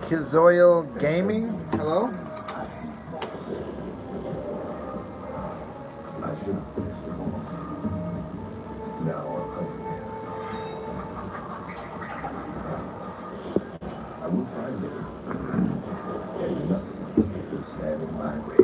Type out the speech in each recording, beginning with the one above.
Kizoil Gaming, hello? I will find it. There's nothing to stand in my way.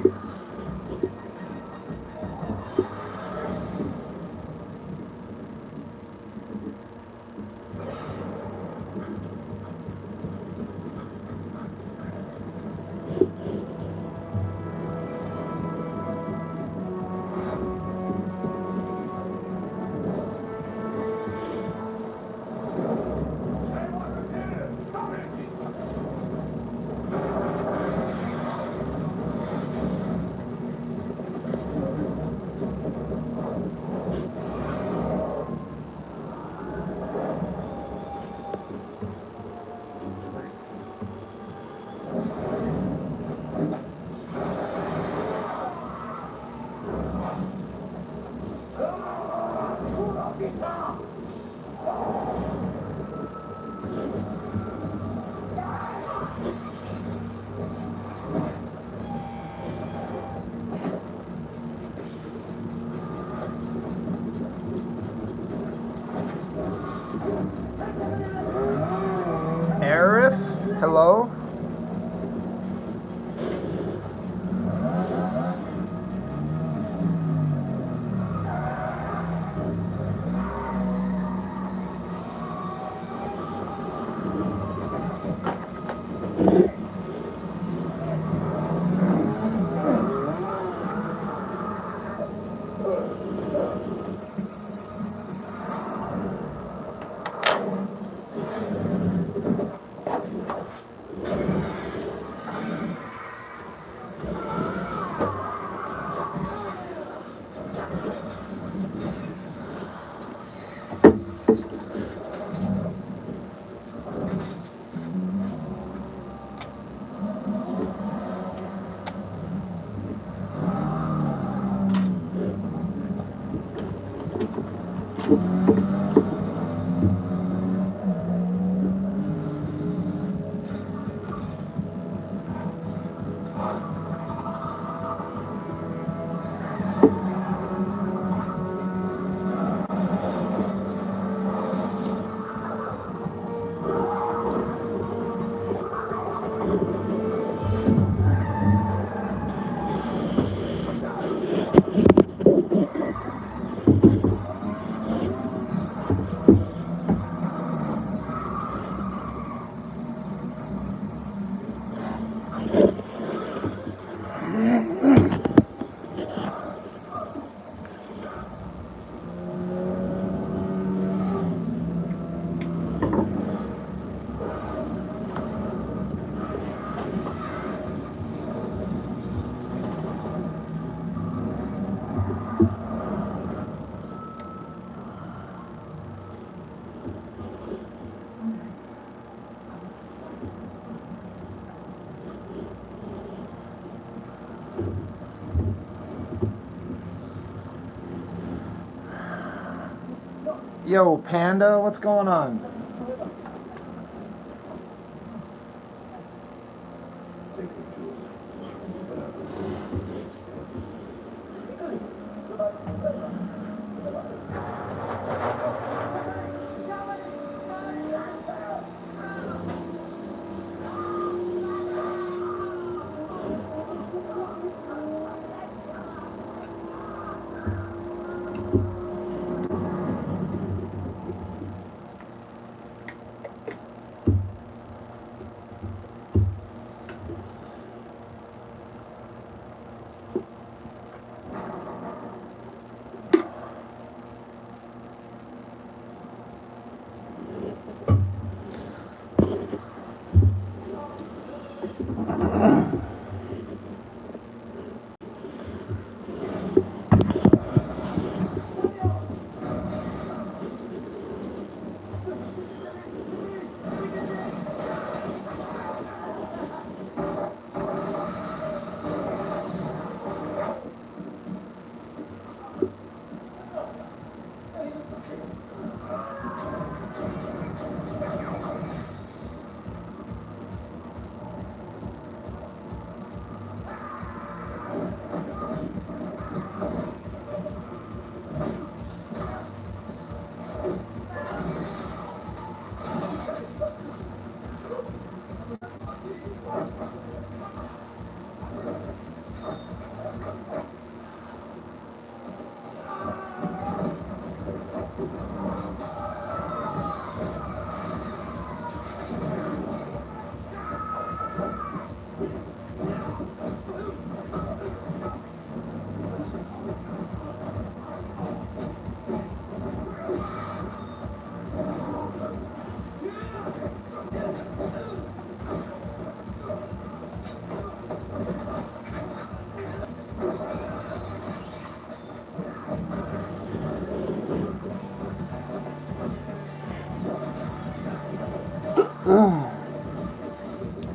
Yo, Panda, what's going on?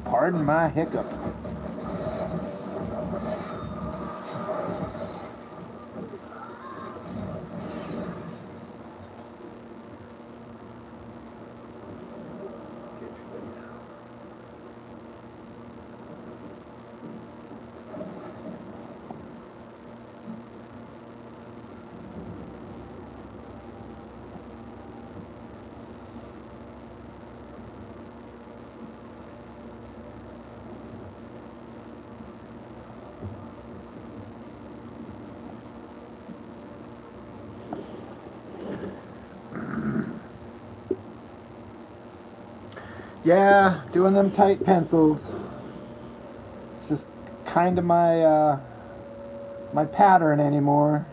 Pardon my hiccup. Yeah, doing them tight pencils. It's just kind of my my pattern anymore.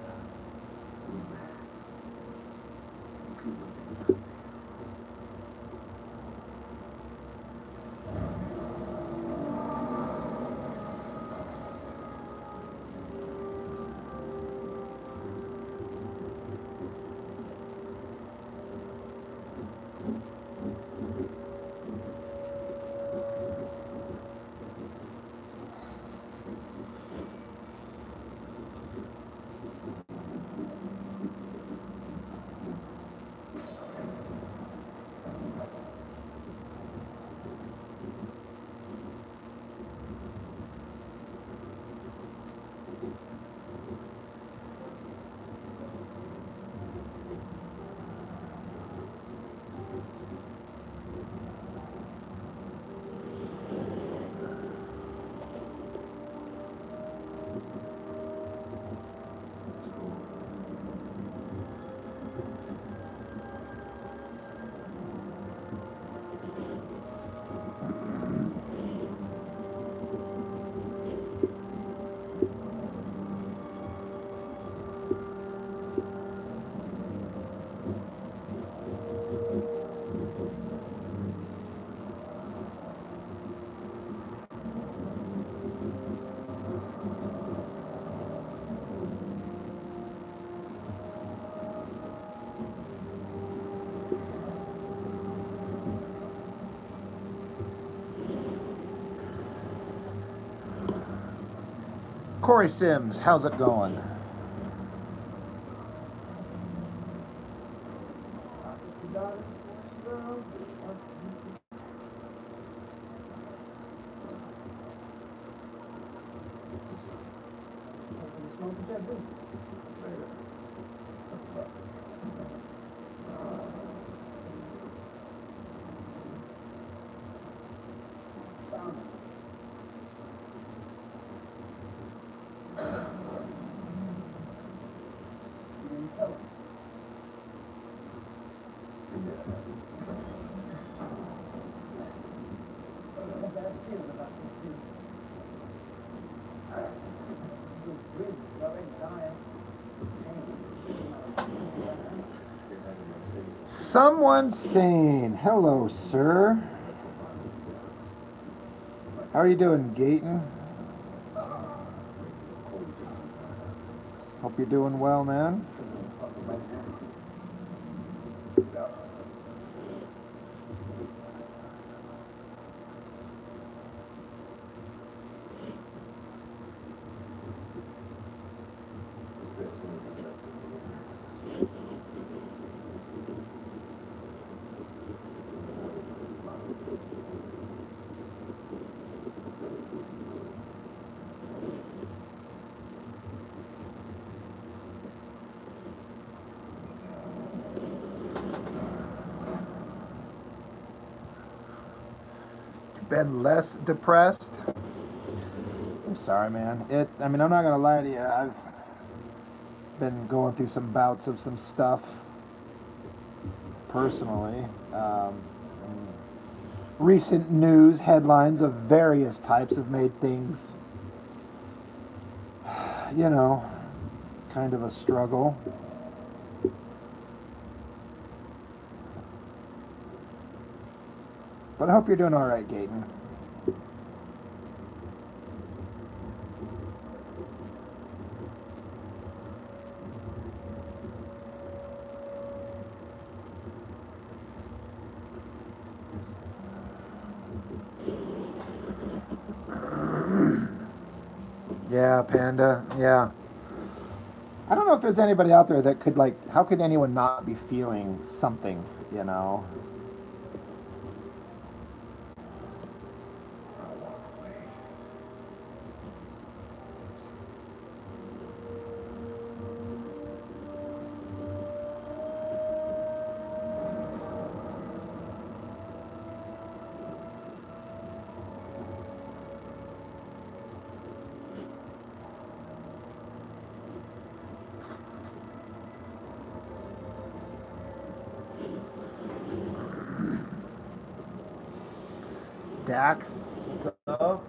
Corey Sims, how's it going? Someone sane. Hello, sir. How are you doing, Gayton? Hope you're doing well, man. Been less depressed. I'm sorry, man. I mean, I'm not gonna lie to you. I've been going through some bouts of some stuff personally. Recent news headlines of various types have made things, you know, kind of a struggle. But I hope you're doing all right, Gayton. Yeah, Panda. Yeah. I don't know if there's anybody out there that could, like, how could anyone not be feeling something, you know? Dax, what's up?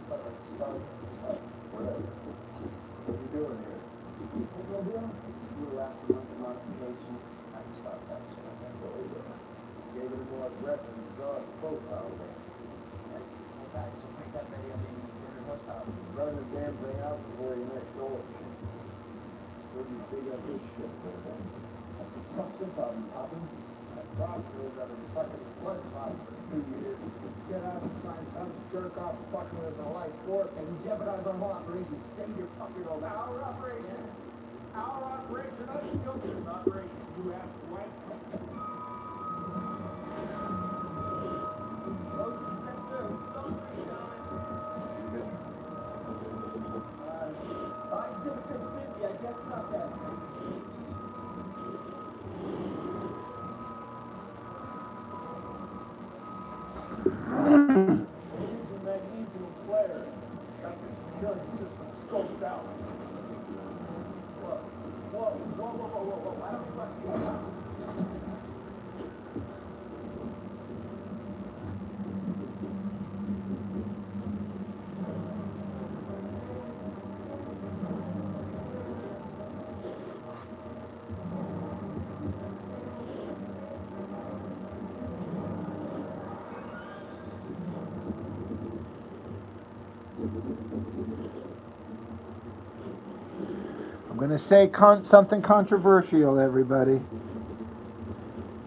Whatever. What are you doing here? What are you doing? You were last month modification. I just thought that was what I told you. Gave it a more aggressive profile there. Well, guys, so make that ready. I mean, what's up? Run the damn thing out before you next door. So you dig up this shit for them. What's the problem, Papa? That Roscoe got a fucking blood clot for 2 years. Get out and find some jerk off fucking with a light fork and jeopardize our whole operation. Save your fucking old our operation. Our operation, not the children's operation. You have white. I guess not that. Magnesium flare. Got the security system scoped out. Whoa. I don't trust you. I'm going to say something controversial, everybody.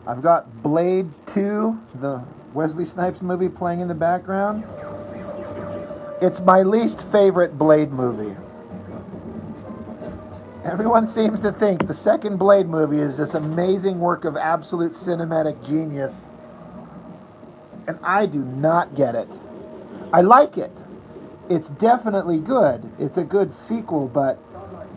I've got Blade 2, the Wesley Snipes movie, playing in the background. It's my least favorite Blade movie. Everyone seems to think the second Blade movie is this amazing work of absolute cinematic genius. And I do not get it. I like it. It's definitely good. It's a good sequel, but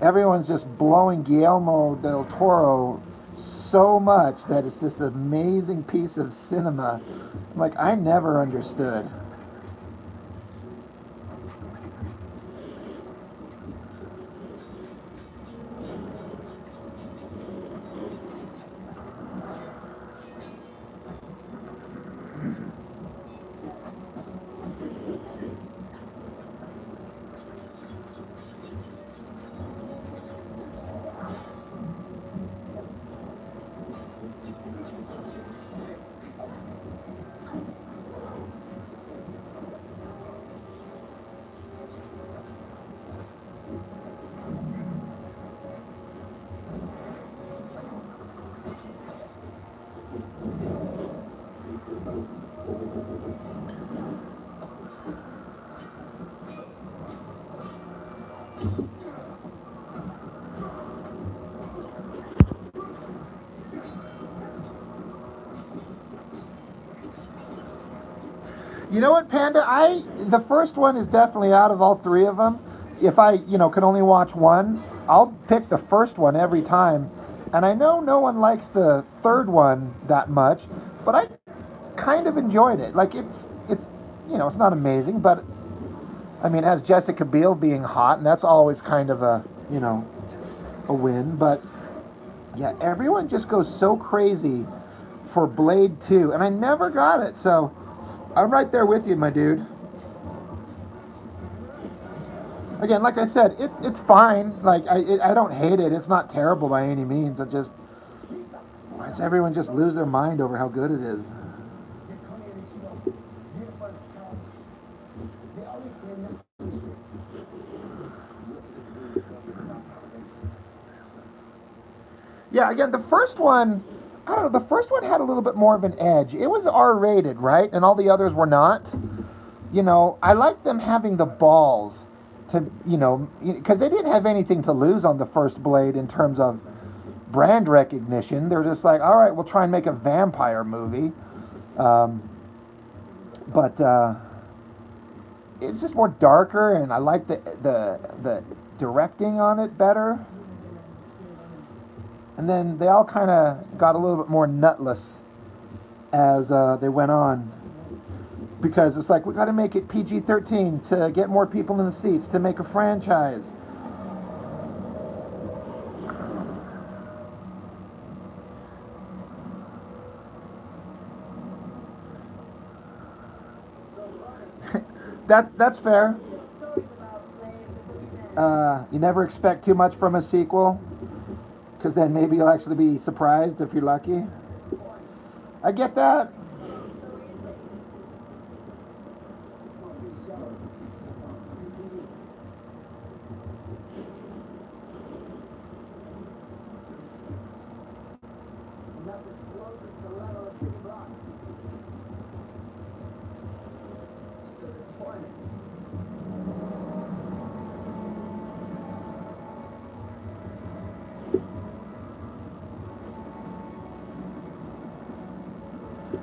everyone's just blowing Guillermo del Toro so much that it's this amazing piece of cinema. Like, I never understood. You know what, Panda? The first one is definitely out of all three of them. If I, can only watch one, I'll pick the first one every time. And I know no one likes the third one that much, but I kind of enjoyed it. Like, it's not amazing, but I mean, it has Jessica Biel being hot, and that's always kind of a win. But yeah, everyone just goes so crazy for Blade 2, and I never got it, so I'm right there with you, my dude. Again, like I said, it's fine. Like, I don't hate it. It's not terrible by any means. Why does everyone just lose their mind over how good it is? Yeah, again, the first one, I don't know, the first one had a little bit more of an edge. It was R-rated, right? And all the others were not. I like them having the balls to, because they didn't have anything to lose on the first Blade in terms of brand recognition. They're just like, all right, we'll try and make a vampire movie. But it's just more darker, and I like the directing on it better. And then they all kind of got a little bit more nutless as they went on. Because it's like, we got to make it PG-13 to get more people in the seats, to make a franchise. That's fair. You never expect too much from a sequel, because then maybe you'll actually be surprised if you're lucky. I get that.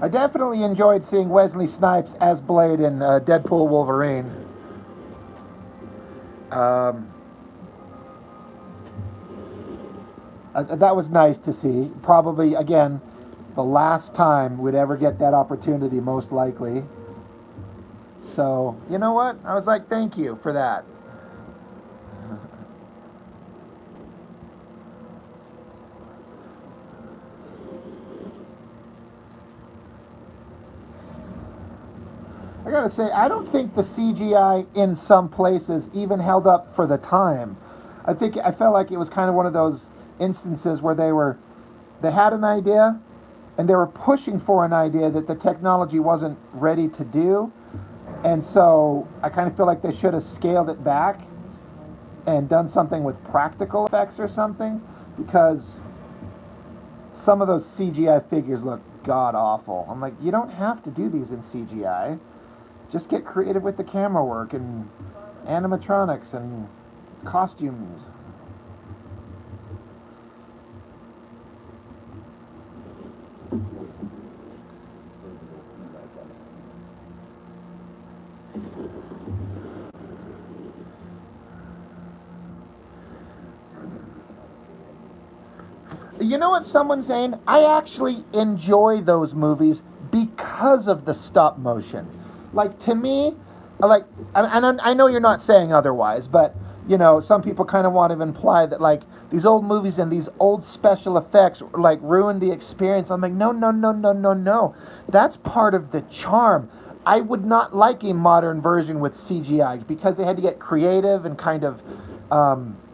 I definitely enjoyed seeing Wesley Snipes as Blade in Deadpool Wolverine. Um, that was nice to see. Probably, again, the last time we'd ever get that opportunity, most likely. So, you know what? I was like, thank you for that. I gotta say, I don't think the CGI in some places even held up for the time. I felt like it was kind of one of those instances where they had an idea and they were pushing for an idea that the technology wasn't ready to do, and so I kind of feel like they should have scaled it back and done something with practical effects or something, because some of those CGI figures look god awful. I'm like, you don't have to do these in CGI. Just get creative with the camera work and animatronics and costumes. You know what someone's saying? I actually enjoy those movies because of the stop motion. Like, to me, like, and I know you're not saying otherwise, but some people kind of want to imply that like these old movies and these old special effects like ruin the experience. I'm like, no, no, no, no, no, no. That's part of the charm. I would not like a modern version with CGI because they had to get creative and kind of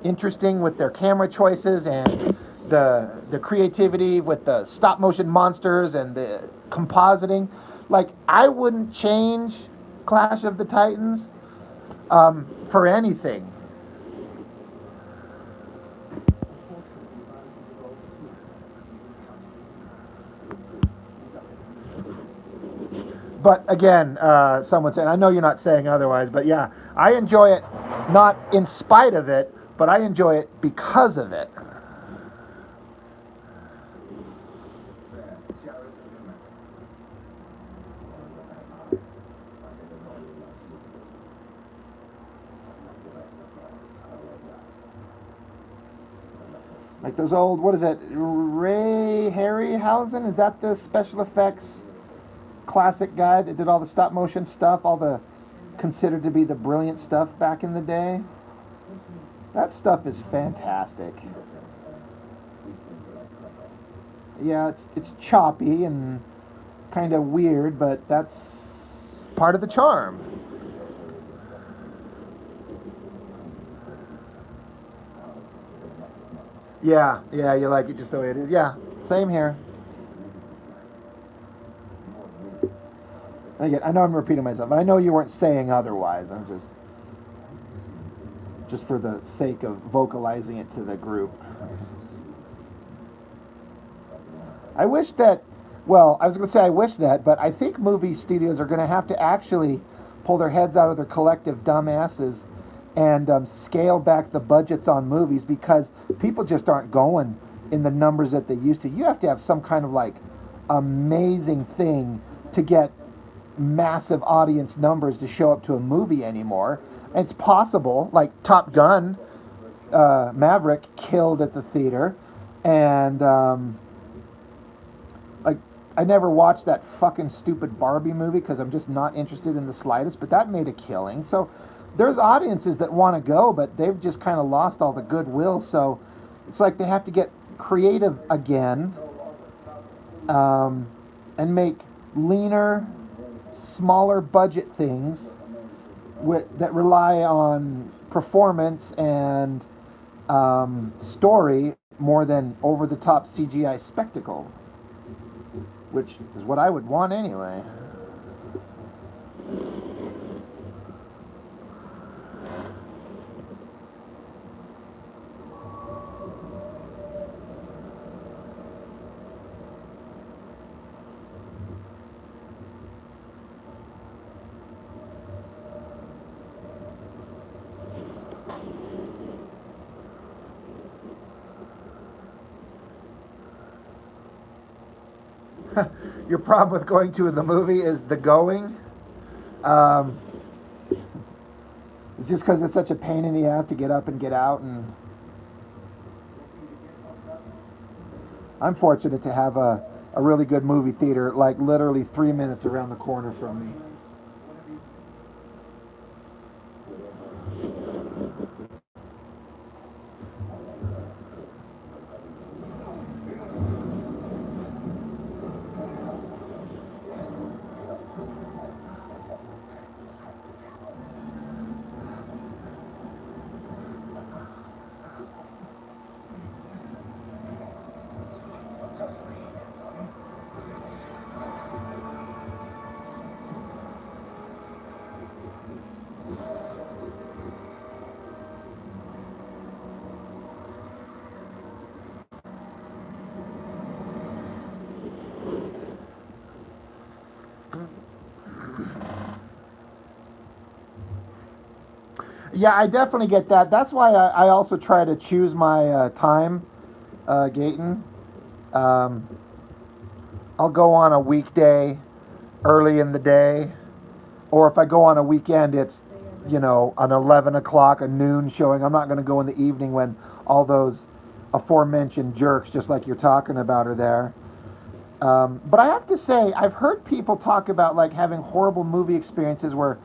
interesting with their camera choices and the creativity with the stop motion monsters and the compositing. Like, I wouldn't change Clash of the Titans for anything. But again, someone said, I know you're not saying otherwise, but yeah, I enjoy it not in spite of it, but I enjoy it because of it. Like those old, what is it, Ray Harryhausen? Is that the special effects classic guy that did all the stop motion stuff, all the considered to be the brilliant stuff back in the day? That stuff is fantastic. Yeah, it's choppy and kind of weird, but that's part of the charm. Yeah, yeah, you like it just the way it is. Yeah, same here. Again, I know I'm repeating myself, but I know you weren't saying otherwise. I'm just for the sake of vocalizing it to the group. I wish that, well, I was going to say I wish that, but I think movie studios are going to have to actually pull their heads out of their collective dumbasses and scale back the budgets on movies, because people just aren't going in the numbers that they used to. You have to have some kind of like amazing thing to get massive audience numbers to show up to a movie anymore. It's possible, like Top Gun, Maverick killed at the theater, and like I never watched that fucking stupid Barbie movie because I'm just not interested in the slightest. But that made a killing. So there's audiences that want to go, but they've just kind of lost all the goodwill. So it's like they have to get creative again, and make leaner, smaller budget things that rely on performance and story more than over-the-top CGI spectacle, which is what I would want anyway. Your problem with going to the movie is the going. It's just because it's such a pain in the ass to get up and get out. And I'm fortunate to have a really good movie theater, like literally 3 minutes around the corner from me. Yeah, I definitely get that. That's why I also try to choose my time, Gayton. I'll go on a weekday early in the day, or if I go on a weekend, it's, an 11 o'clock, a noon showing. I'm not going to go in the evening when all those aforementioned jerks, just like you're talking about, are there. But I have to say, I've heard people talk about like having horrible movie experiences where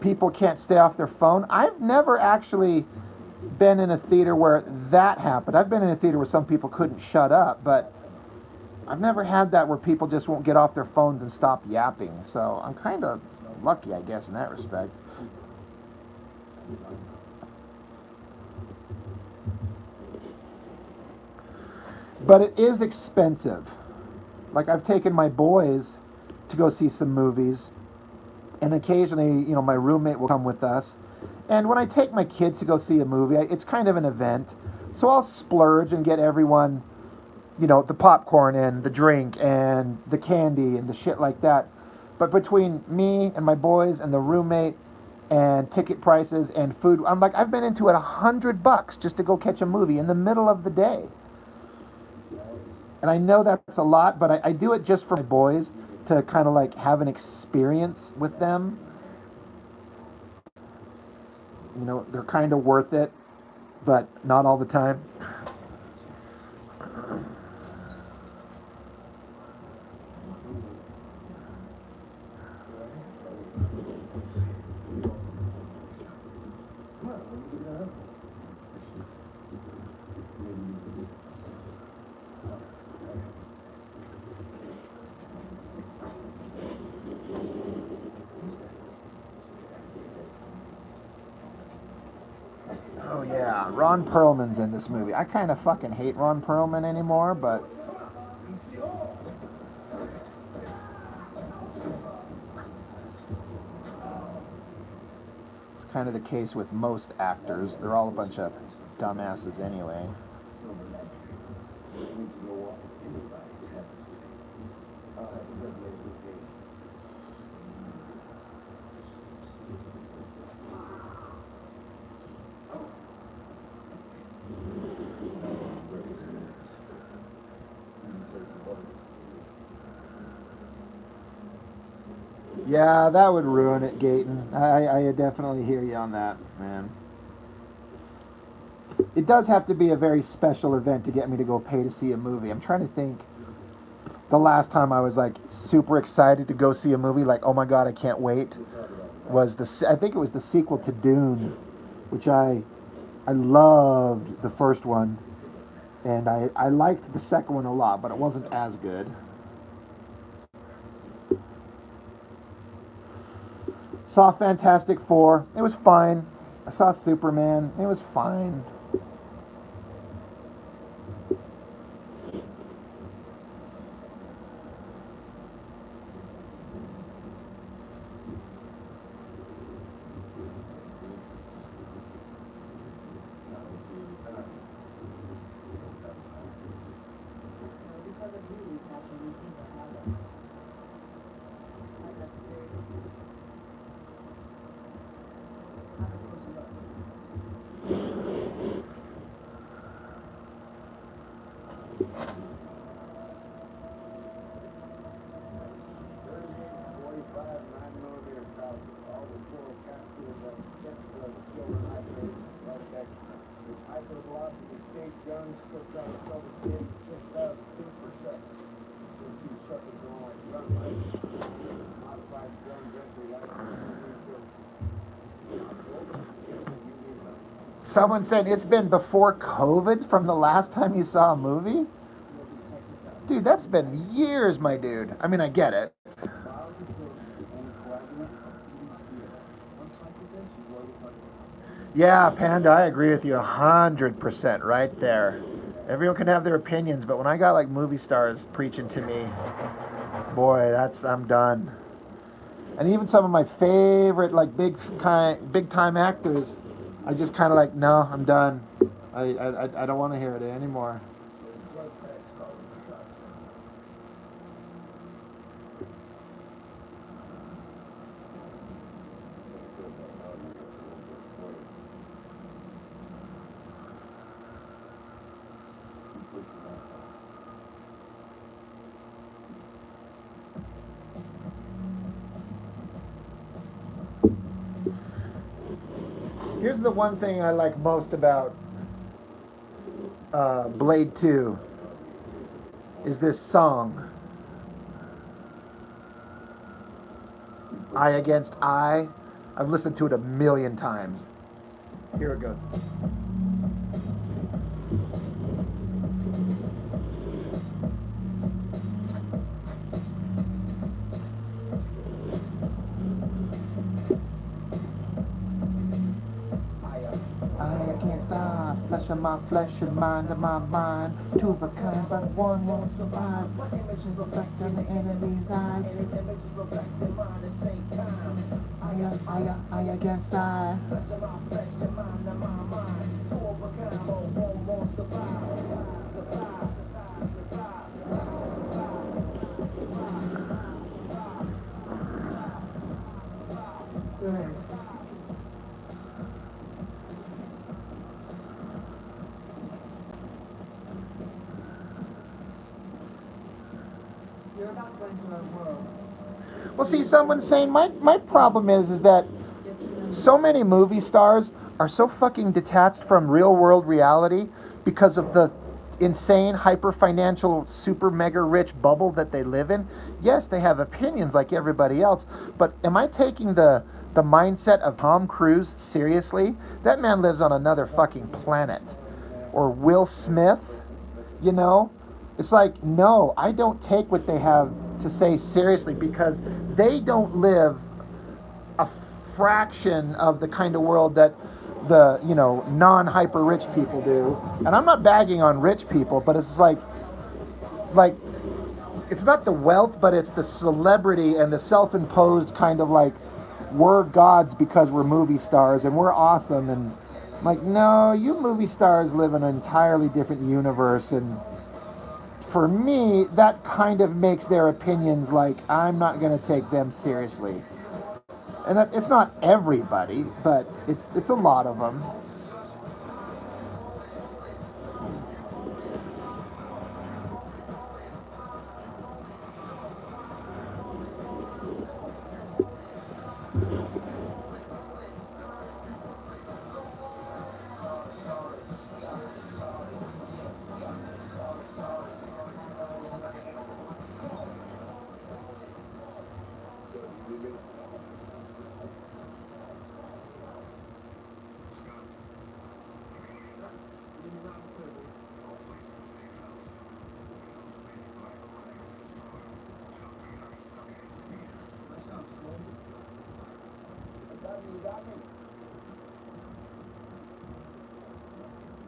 people can't stay off their phone. I've never actually been in a theater where that happened. I've been in a theater where some people couldn't shut up, but I've never had that where people just won't get off their phones and stop yapping. So I'm kind of lucky, I guess, in that respect. But it is expensive. Like, I've taken my boys to go see some movies, and occasionally, my roommate will come with us. And when I take my kids to go see a movie, it's kind of an event. So I'll splurge and get everyone, the popcorn and the drink and the candy and the shit like that. But between me and my boys and the roommate and ticket prices and food, I've been into it $100 just to go catch a movie in the middle of the day. And I know that's a lot, but I do it just for my boys to kind of like have an experience with them. They're kind of worth it, but not all the time. Oh yeah, Ron Perlman's in this movie. I kind of fucking hate Ron Perlman anymore, but it's kind of the case with most actors. They're all a bunch of dumbasses anyway. Yeah, that would ruin it, Gayton. I definitely hear you on that, man. It does have to be a very special event to get me to go pay to see a movie. I'm trying to think the last time I was like super excited to go see a movie, like, oh my god, I can't wait, was I think it was the sequel to Dune, which I loved the first one, and I liked the second one a lot, but it wasn't as good. Saw Fantastic Four. It was fine. I saw Superman. It was fine. Guns slipped out of someone's gate, 6,002%. Since you shut the door like gun lights, modified gun rental license. Someone said it's been before COVID from the last time you saw a movie? Dude, that's been years, my dude. I mean, I get it. Yeah, Panda, I agree with you 100% right there. Everyone can have their opinions, but when I got like movie stars preaching to me, boy, I'm done. And even some of my favorite like big time actors, I just kind of like, no, I'm done. I don't want to hear it anymore. Here's the one thing I like most about Blade 2 is this song. Eye Against Eye. I've listened to it 1,000,000 times. Here it goes. I can't stop, flesh of my flesh and mind of my mind. Two of a kind, but one won't survive. Images reflect in the enemy's eyes. Images reflect in mine at the same time. I against I. Flesh of my flesh and mind of my mind. Two of a kind, but one won't survive. Well, see, someone's saying my problem is that so many movie stars are so fucking detached from real world reality because of the insane hyper financial super mega rich bubble that they live in. Yes, they have opinions like everybody else, but am I taking the mindset of Tom Cruise seriously? That man lives on another fucking planet. Or Will Smith, you know? It's like, no, I don't take what they have to say seriously because they don't live a fraction of the kind of world that the, non-hyper rich people do. And I'm not bagging on rich people, but it's like it's not the wealth, but it's the celebrity and the self-imposed kind of like, we're gods because we're movie stars and we're awesome. And I'm like, no, you movie stars live in an entirely different universe. And for me, that kind of makes their opinions like I'm not going to take them seriously. And it's not everybody, but it's a lot of them.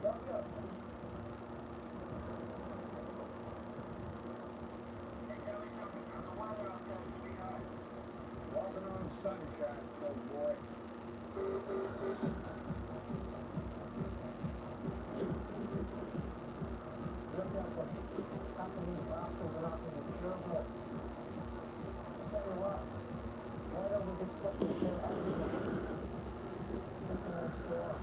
Yup. Hey, tell me something. How's the weather out there, sweetheart? Walking on sunshine, old boy. Look at the company boxes up in the sugar. I'll tell you what. Why don't we just get this here out of the store?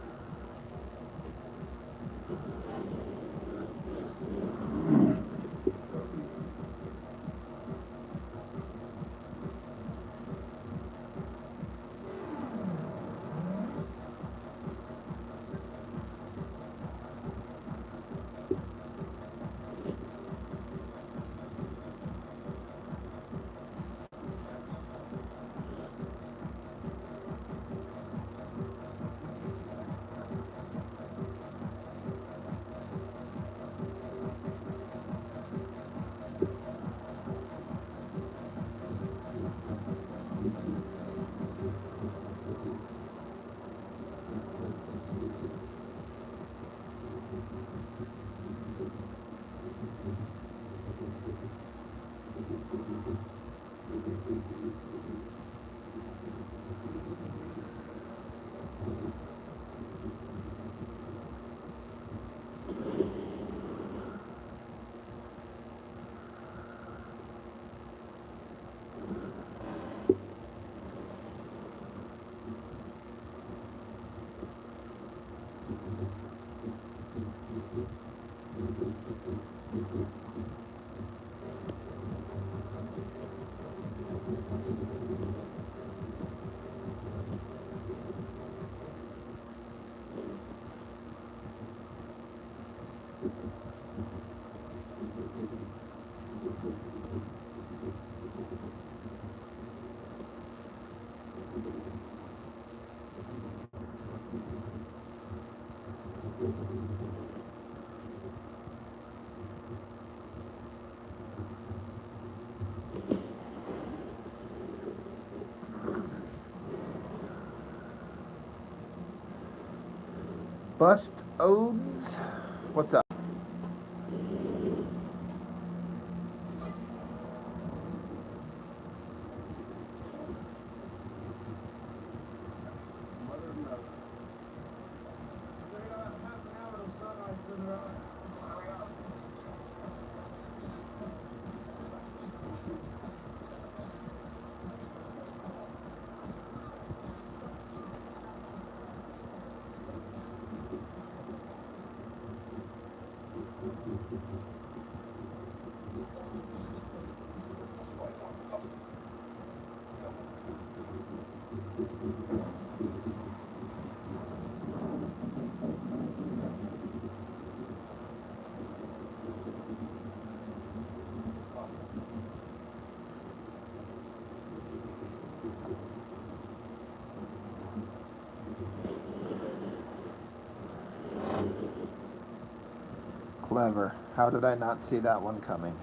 Bust Odes. What's up? Mother of love. We got half an hour to sunrise sooner on. Hurry up. Clever. How did I not see that one coming?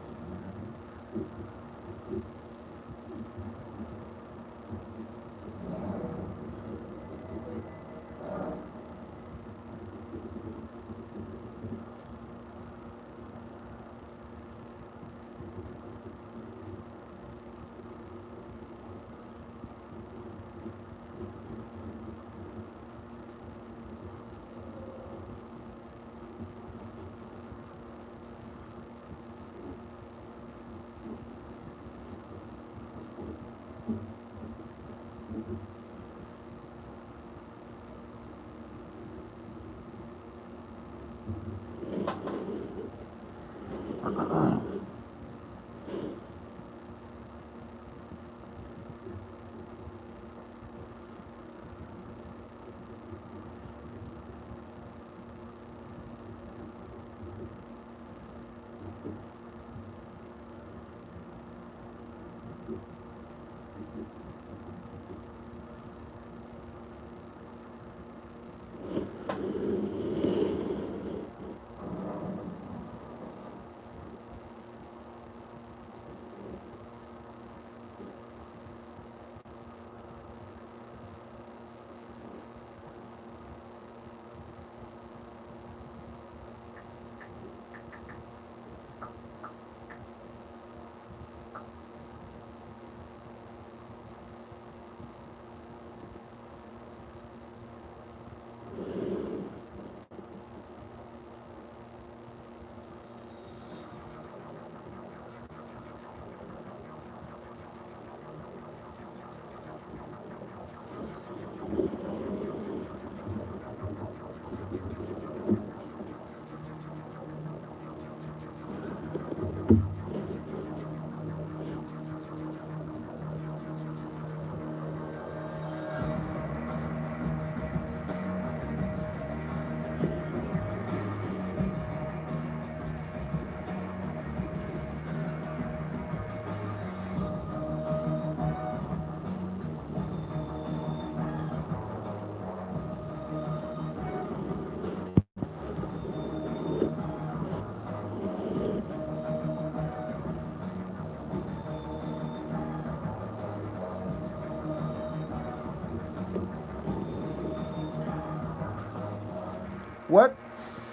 What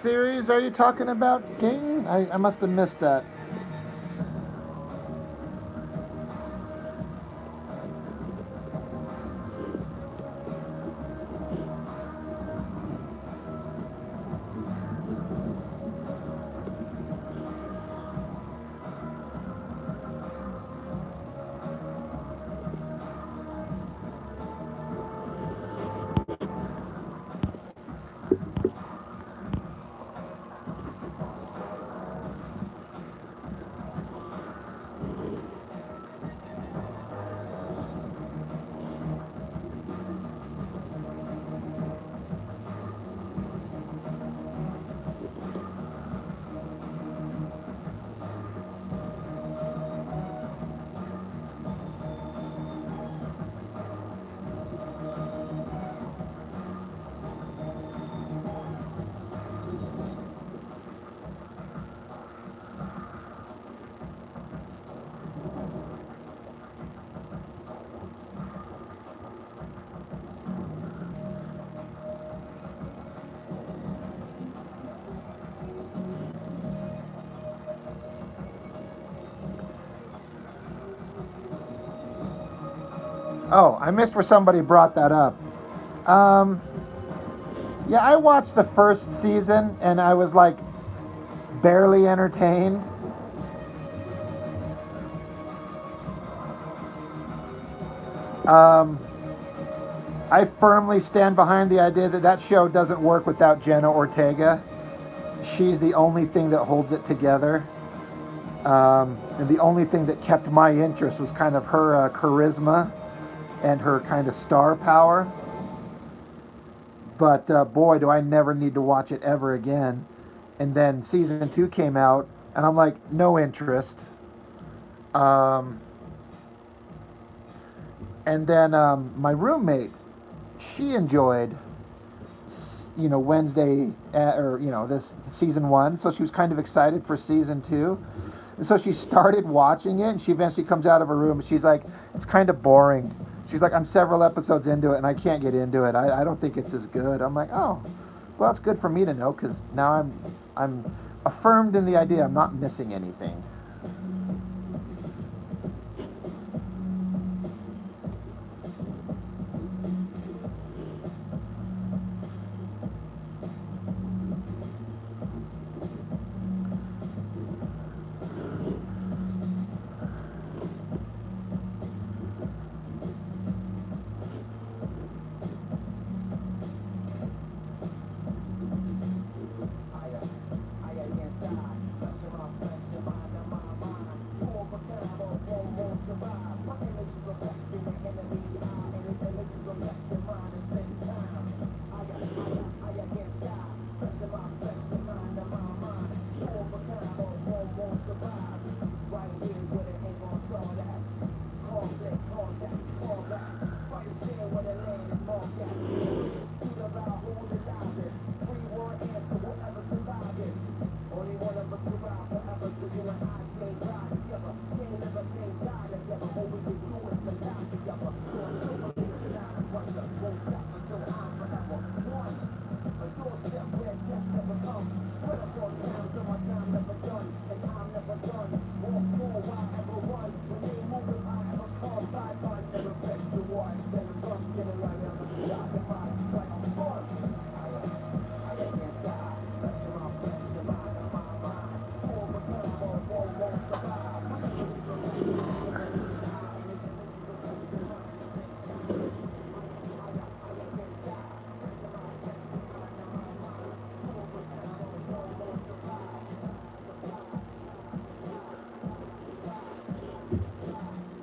series are you talking about, King? I must have missed that. Oh, I missed where somebody brought that up. Um, yeah, I watched the first season and I was like barely entertained. Um, I firmly stand behind the idea that that show doesn't work without Jenna Ortega. She's the only thing that holds it together. And the only thing that kept my interest was kind of her charisma and her kind of star power. But boy, do I never need to watch it ever again. And then season 2 came out, and I'm like, no interest. Um, and then my roommate, she enjoyed, Wednesday, or this season 1, so she was kind of excited for season 2. And so she started watching it, and she eventually comes out of her room, and she's like, it's kind of boring. She's like, I'm several episodes into it, and I can't get into it. I don't think it's as good. I'm like, oh, well, that's good for me to know, because now I'm affirmed in the idea I'm not missing anything.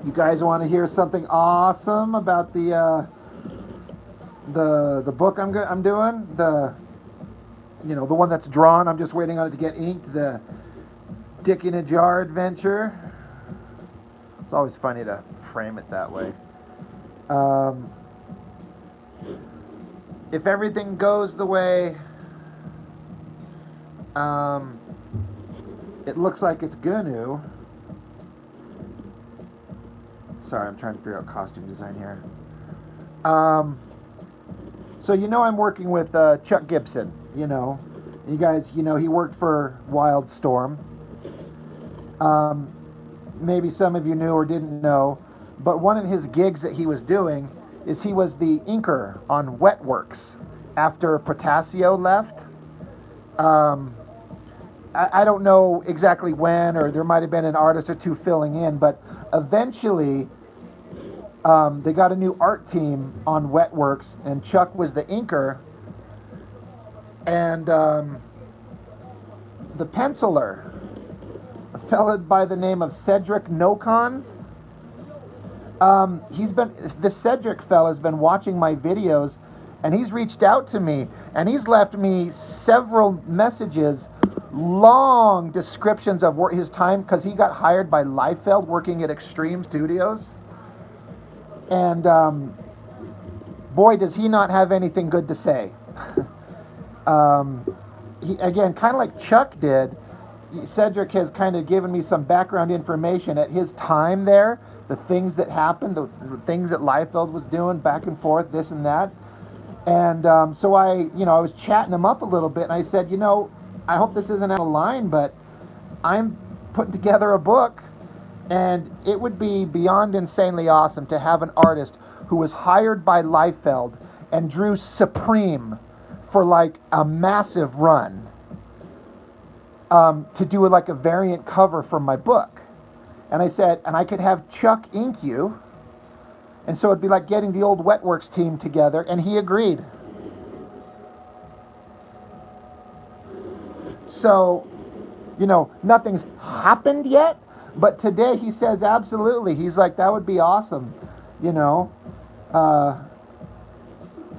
You guys want to hear something awesome about the book I'm doing? The one that's drawn. I'm just waiting on it to get inked. The Dick in a Jar adventure. It's always funny to frame it that way. If everything goes the way it looks like it's gonna. Sorry, I'm trying to figure out costume design here. So I'm working with Chuck Gibson. you know, you guys, you know, he worked for Wildstorm. Maybe some of you knew or didn't know, but one of his gigs that he was doing is he was the inker on Wetworks after Potasio left. I don't know exactly when, or there might have been an artist or two filling in, but eventually they got a new art team on Wetworks, and Chuck was the inker, and the penciler, a fella by the name of Cedric Nocon. This Cedric fella's been watching my videos, and he's reached out to me, and he's left me several messages, long descriptions of his time, because he got hired by Liefeld working at Extreme Studios. And boy, does he not have anything good to say. He, again, kind of like Chuck did, Cedric has kind of given me some background information at his time there, the things that happened, the things that Liefeld was doing back and forth, this and that. And so I was chatting him up a little bit, and I said, I hope this isn't out of line, but I'm putting together a book, and it would be beyond insanely awesome to have an artist who was hired by Liefeld and drew Supreme for like a massive run to do like a variant cover for my book. And I said, and I could have Chuck ink you, and so it'd be like getting the old Wetworks team together, and he agreed. So, nothing's happened yet, but today he says absolutely. He's like, that would be awesome,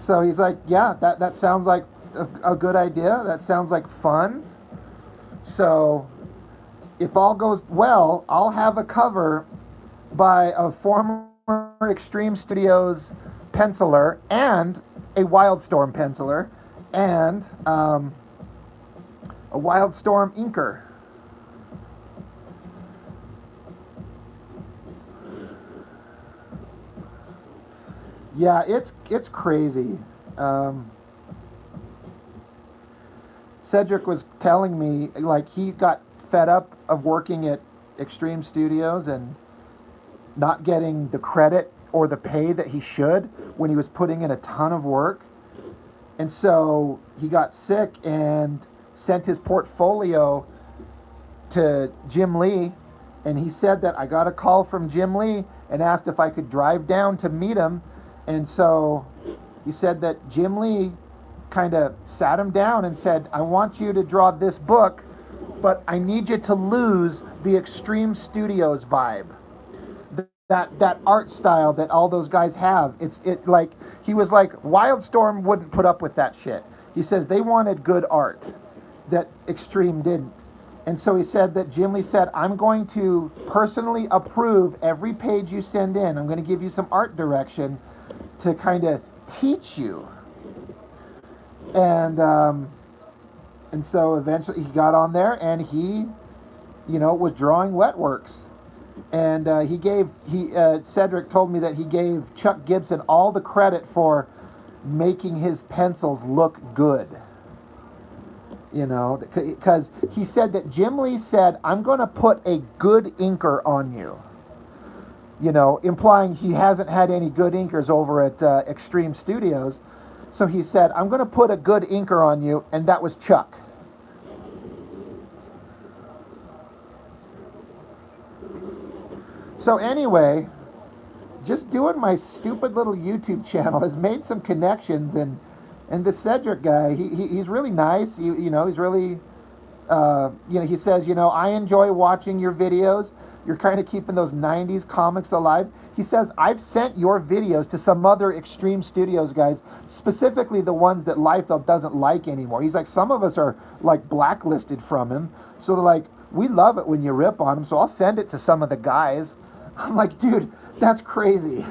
So he's like, yeah, that sounds like a good idea. That sounds like fun. So if all goes well, I'll have a cover by a former Extreme Studios penciler and a Wildstorm penciler and a Wildstorm inker. Yeah, it's crazy. Cedric was telling me, like, he got fed up of working at Extreme Studios and not getting the credit or the pay that he should when he was putting in a ton of work. And so he got sick and sent his portfolio to Jim Lee, and he said that I got a call from Jim Lee and asked if I could drive down to meet him. And so he said that Jim Lee kind of sat him down and said, I want you to draw this book, but I need you to lose the Extreme Studios vibe. That art style that all those guys have. He was like, Wildstorm wouldn't put up with that shit. He says they wanted good art that Extreme didn't. And so he said that Jim Lee said, I'm going to personally approve every page you send in. I'm going to give you some art direction to kind of teach you. And so eventually he got on there and he, was drawing Wetworks. And Cedric told me that he gave Chuck Gibson all the credit for making his pencils look good. Because he said that Jim Lee said, I'm going to put a good inker on you. Implying he hasn't had any good inkers over at Extreme Studios. So he said, I'm going to put a good inker on you, and that was Chuck. So anyway, just doing my stupid little YouTube channel has made some connections, and the Cedric guy, he's really nice. He's really, he says, I enjoy watching your videos. You're kind of keeping those 90s comics alive. He says, I've sent your videos to some other Extreme Studios guys, specifically the ones that Liefeld doesn't like anymore. He's like, some of us are like blacklisted from him. So they're like, we love it when you rip on him, so I'll send it to some of the guys. I'm like, dude, that's crazy.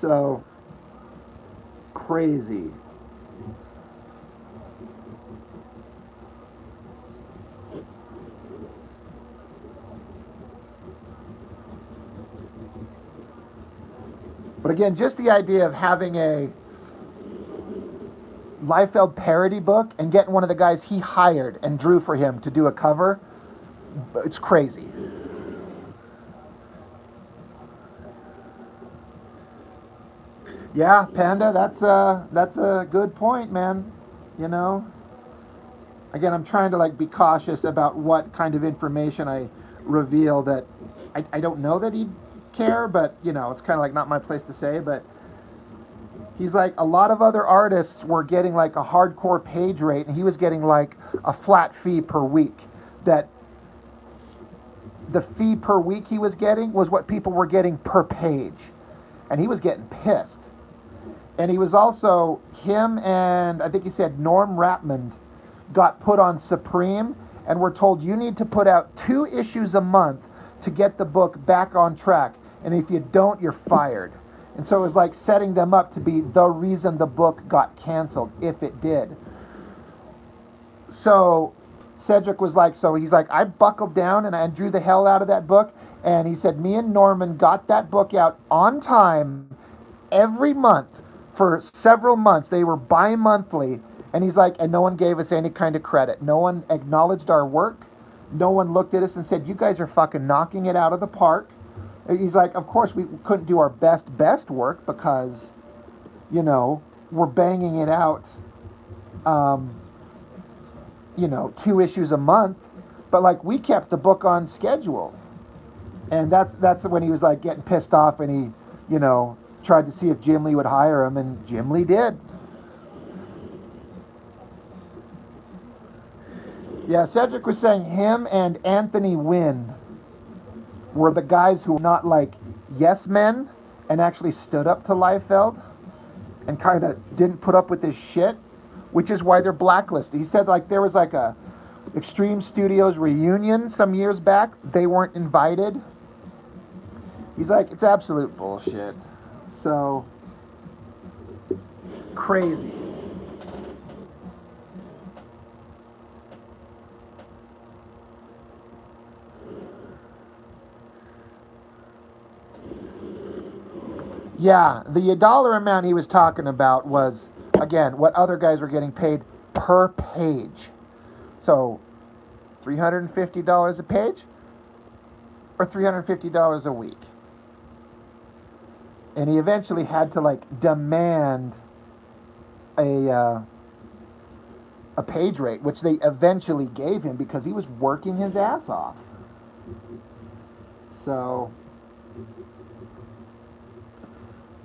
So, crazy. But again, just the idea of having a Liefeld parody book and getting one of the guys he hired and drew for him to do a cover. It's crazy. Yeah, Panda, that's a good point, man. You know, again, I'm trying to like be cautious about what kind of information I reveal. That I don't know that he'd care, but you know, it's kind of like not my place to say. But he's like, a lot of other artists were getting like a hardcore page rate, and he was getting like a flat fee per week. That the fee per week he was getting was what people were getting per page, and he was getting pissed. And he was also, him and I think he said Norm Rapmund got put on Supreme and were told, you need to put out 2 issues a month to get the book back on track, and if you don't, you're fired. And so it was like setting them up to be the reason the book got canceled, if it did. So Cedric was like, so he's like, I buckled down and I drew the hell out of that book, and he said me and Norman got that book out on time every month for several months. They were bi-monthly, and he's like, and no one gave us any kind of credit. No one acknowledged our work. No one looked at us and said, you guys are fucking knocking it out of the park. He's like, of course we couldn't do our best work because, you know, we're banging it out, you know, 2 issues a month, but like we kept the book on schedule. And that's when he was like getting pissed off, and he, you know, tried to see if Jim Lee would hire him, and Jim Lee did. Yeah, Cedric was saying him and Anthony Wynn were the guys who were not like yes men and actually stood up to Liefeld and kind of didn't put up with his shit, which is why they're blacklisted. He said like there was like a Extreme Studios reunion some years back. They weren't invited. He's like, it's absolute bullshit. So crazy. Yeah, the dollar amount he was talking about was, again, what other guys were getting paid per page. So $350 a page or $350 a week. And he eventually had to like demand a page rate, which they eventually gave him because he was working his ass off. So,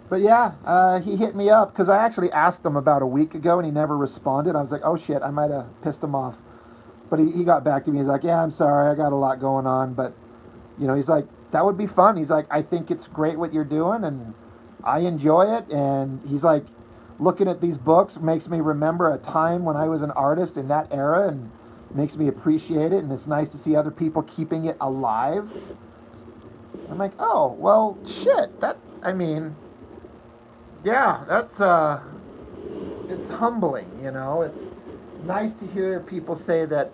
but yeah, he hit me up because I actually asked him about a week ago and he never responded. I was like, oh shit, I might have pissed him off. But he got back to me. He's like, yeah, I'm sorry, I got a lot going on, but you know, he's like, that would be fun. He's like, I think it's great what you're doing and I enjoy it. And he's like, looking at these books makes me remember a time when I was an artist in that era and makes me appreciate it. And it's nice to see other people keeping it alive. I'm like, oh, well, shit. That, I mean, yeah, that's, it's humbling, you know. It's nice to hear people say that,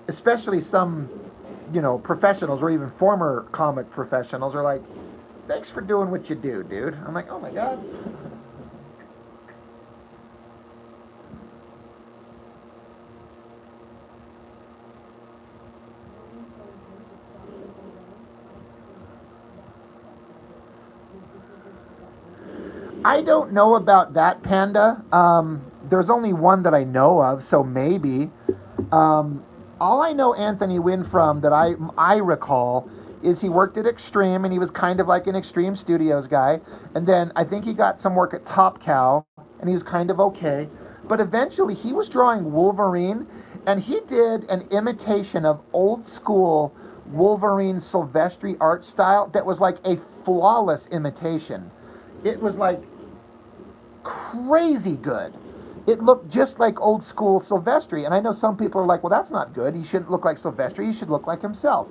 especially some, you know, professionals or even former comic professionals are like, thanks for doing what you do, dude. I'm like, oh my God. I don't know about that, Panda. There's only one that I know of, so maybe. All I know Anthony Wynn from that I recall is he worked at Extreme, and he was kind of like an Extreme Studios guy. And then I think he got some work at Top Cow, and he was kind of okay. But eventually he was drawing Wolverine, and he did an imitation of old school Wolverine Silvestri art style that was like a flawless imitation. It was like crazy good. It looked just like old school Silvestri. And I know some people are like, well, that's not good. He shouldn't look like Silvestri. He should look like himself.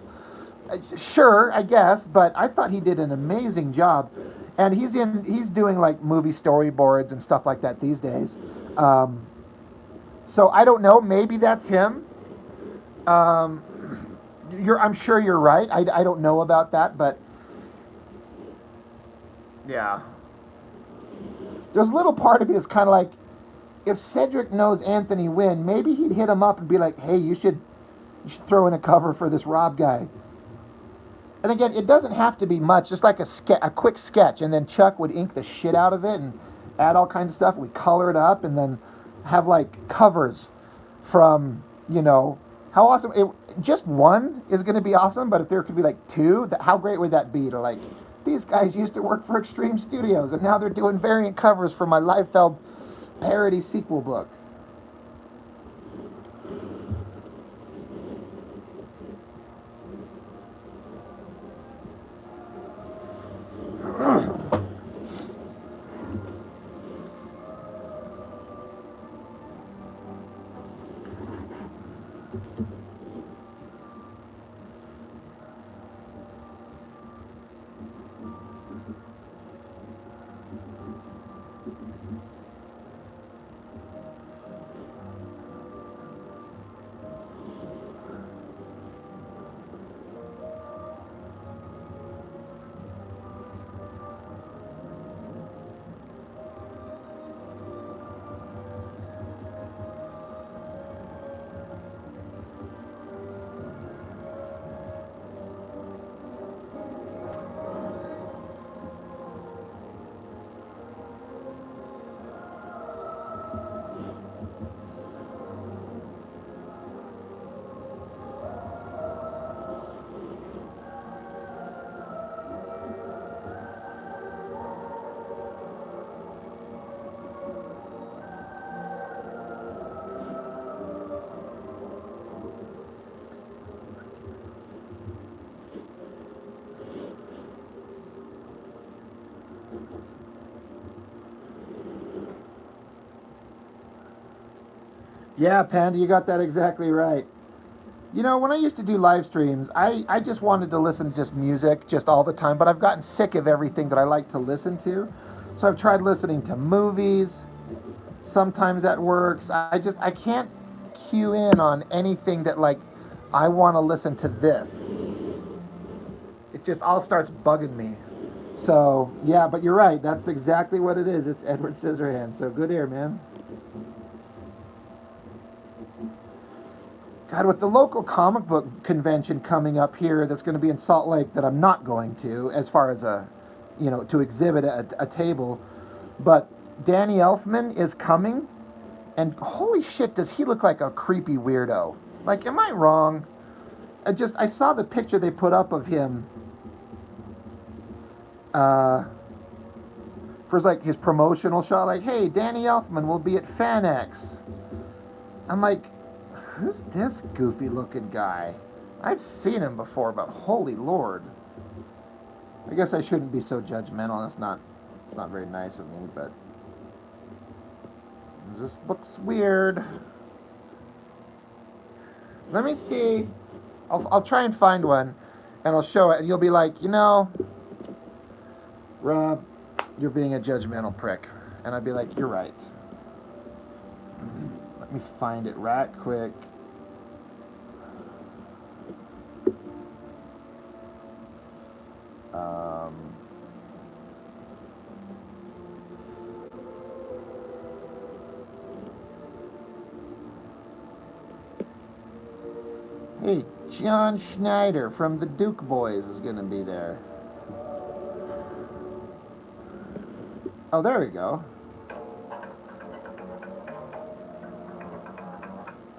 Sure, I guess, but I thought he did an amazing job. And he's doing like movie storyboards and stuff like that these days. So I don't know. Maybe that's him. I'm sure you're right. I don't know about that, but yeah. There's a little part of me that's kind of like, if Cedric knows Anthony Wynn, maybe he'd hit him up and be like, hey, you should throw in a cover for this Rob guy. And again, it doesn't have to be much, just like a quick sketch, and then Chuck would ink the shit out of it and add all kinds of stuff. We'd color it up and then have like covers from, how awesome. Just one is going to be awesome, but if there could be like two, how great would that be to like, these guys used to work for Extreme Studios and now they're doing variant covers for my Liefeld parody sequel book. Yeah, Panda, you got that exactly right. When I used to do live streams, I just wanted to listen to just music just all the time, but I've gotten sick of everything that I like to listen to. So I've tried listening to movies. Sometimes that works. I can't cue in on anything that like I want to listen to this. It just all starts bugging me. So, yeah, but you're right. That's exactly what it is. It's Edward Scissorhands. So good ear, man. God, with the local comic book convention coming up here that's going to be in Salt Lake that I'm not going to, as far as to exhibit a table, but Danny Elfman is coming, and holy shit, does he look like a creepy weirdo. Like, am I wrong? I saw the picture they put up of him for like his promotional shot, like, hey, Danny Elfman will be at FanX. I'm like, who's this goofy looking guy? I've seen him before, but holy lord. I guess I shouldn't be so judgmental. It's not very nice of me, but it just looks weird. Let me see. I'll try and find one, and I'll show it, and you'll be like, Rob, you're being a judgmental prick. And I'd be like, you're right. Let me find it right quick. Hey, John Schneider from the Duke Boys is going to be there. Oh, there we go.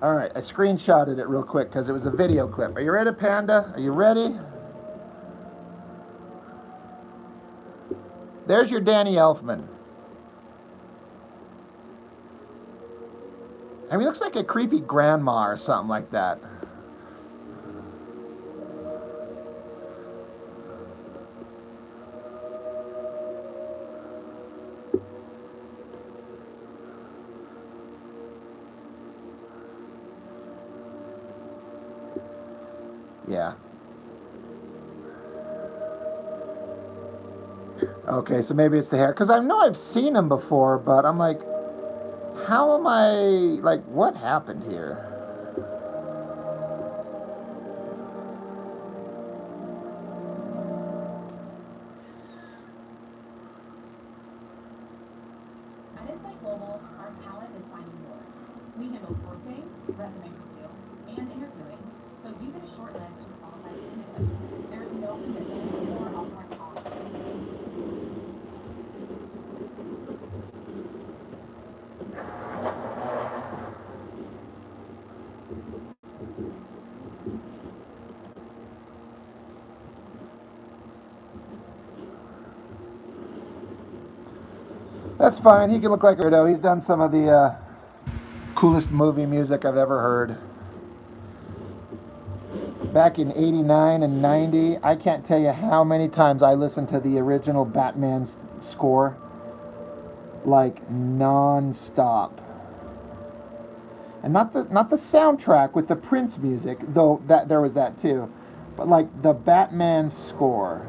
All right, I screenshotted it real quick because it was a video clip. Are you ready, Panda? Are you ready? There's your Danny Elfman. I mean, he looks like a creepy grandma or something like that. Yeah. Okay, so maybe it's the hair. Because I know I've seen him before, but I'm like, how am I, like, what happened here? At Insight Global, our talent is handles sourcing, resume review, and interviewing, so you get a short list of qualified candidates. There's no commitment or upfront cost. That's fine. He can look like a weirdo. He's done some of the coolest movie music I've ever heard. Back in 89 and 90, I can't tell you how many times I listened to the original Batman score, like non-stop. And not the soundtrack with the Prince music, though that there was that too, but like the Batman score.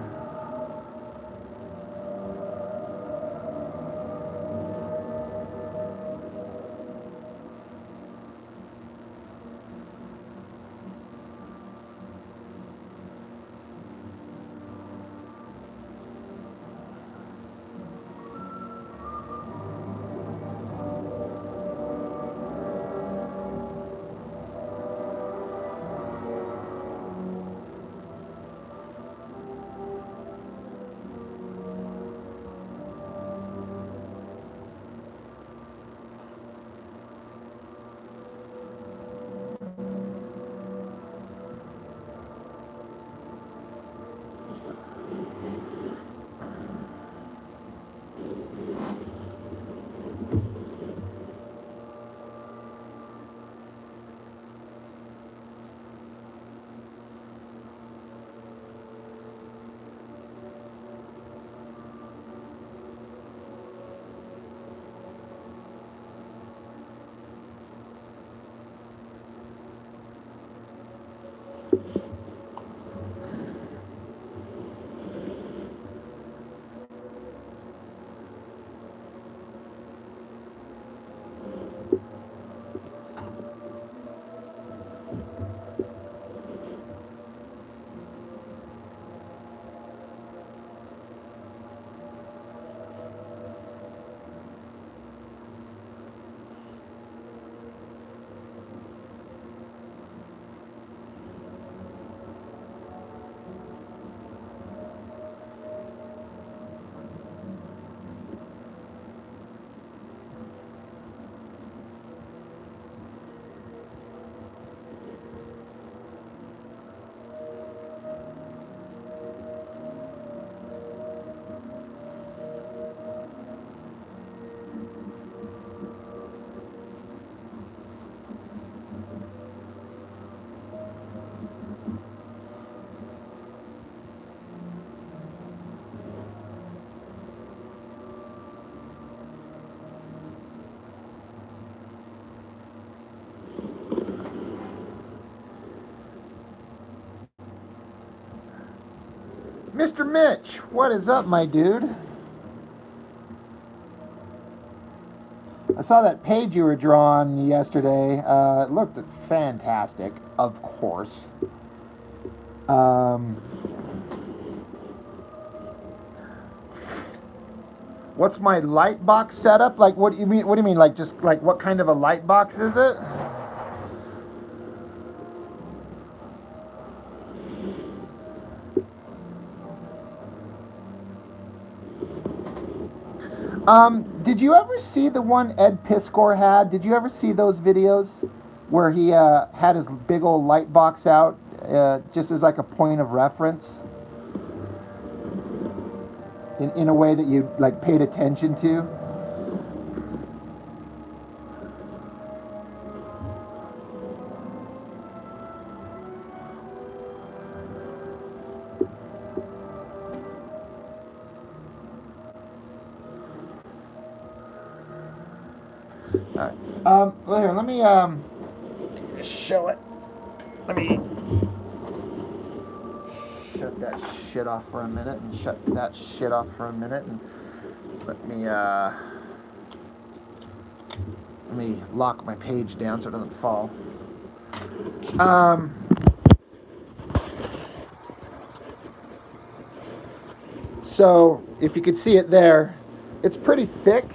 Mr. Mitch, what is up, my dude? I saw that page you were drawing yesterday. It looked fantastic, of course. What's my light box setup? Like, what do you mean? What do you mean? Like, just like what kind of a light box is it? Did you ever see the one Ed Piskor had? Did you ever see those videos where he had his big old light box out just as like a point of reference? In a way that you like paid attention to? Well, here, let me show it. Let me shut that shit off for a minute and shut that shit off for a minute and let me lock my page down so it doesn't fall. So if you could see it there, it's pretty thick.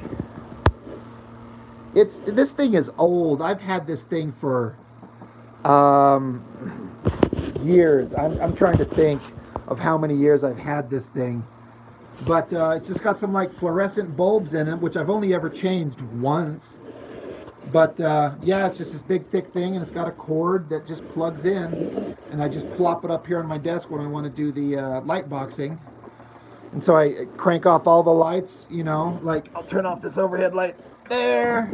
This thing is old. I've had this thing for um, years. I'm trying to think of how many years I've had this thing. But it's just got some like fluorescent bulbs in it, which I've only ever changed once. But yeah, it's just this big thick thing, and it's got a cord that just plugs in, and I just plop it up here on my desk when I want to do the light boxing. And so I crank off all the lights, you know, like I'll turn off this overhead light there,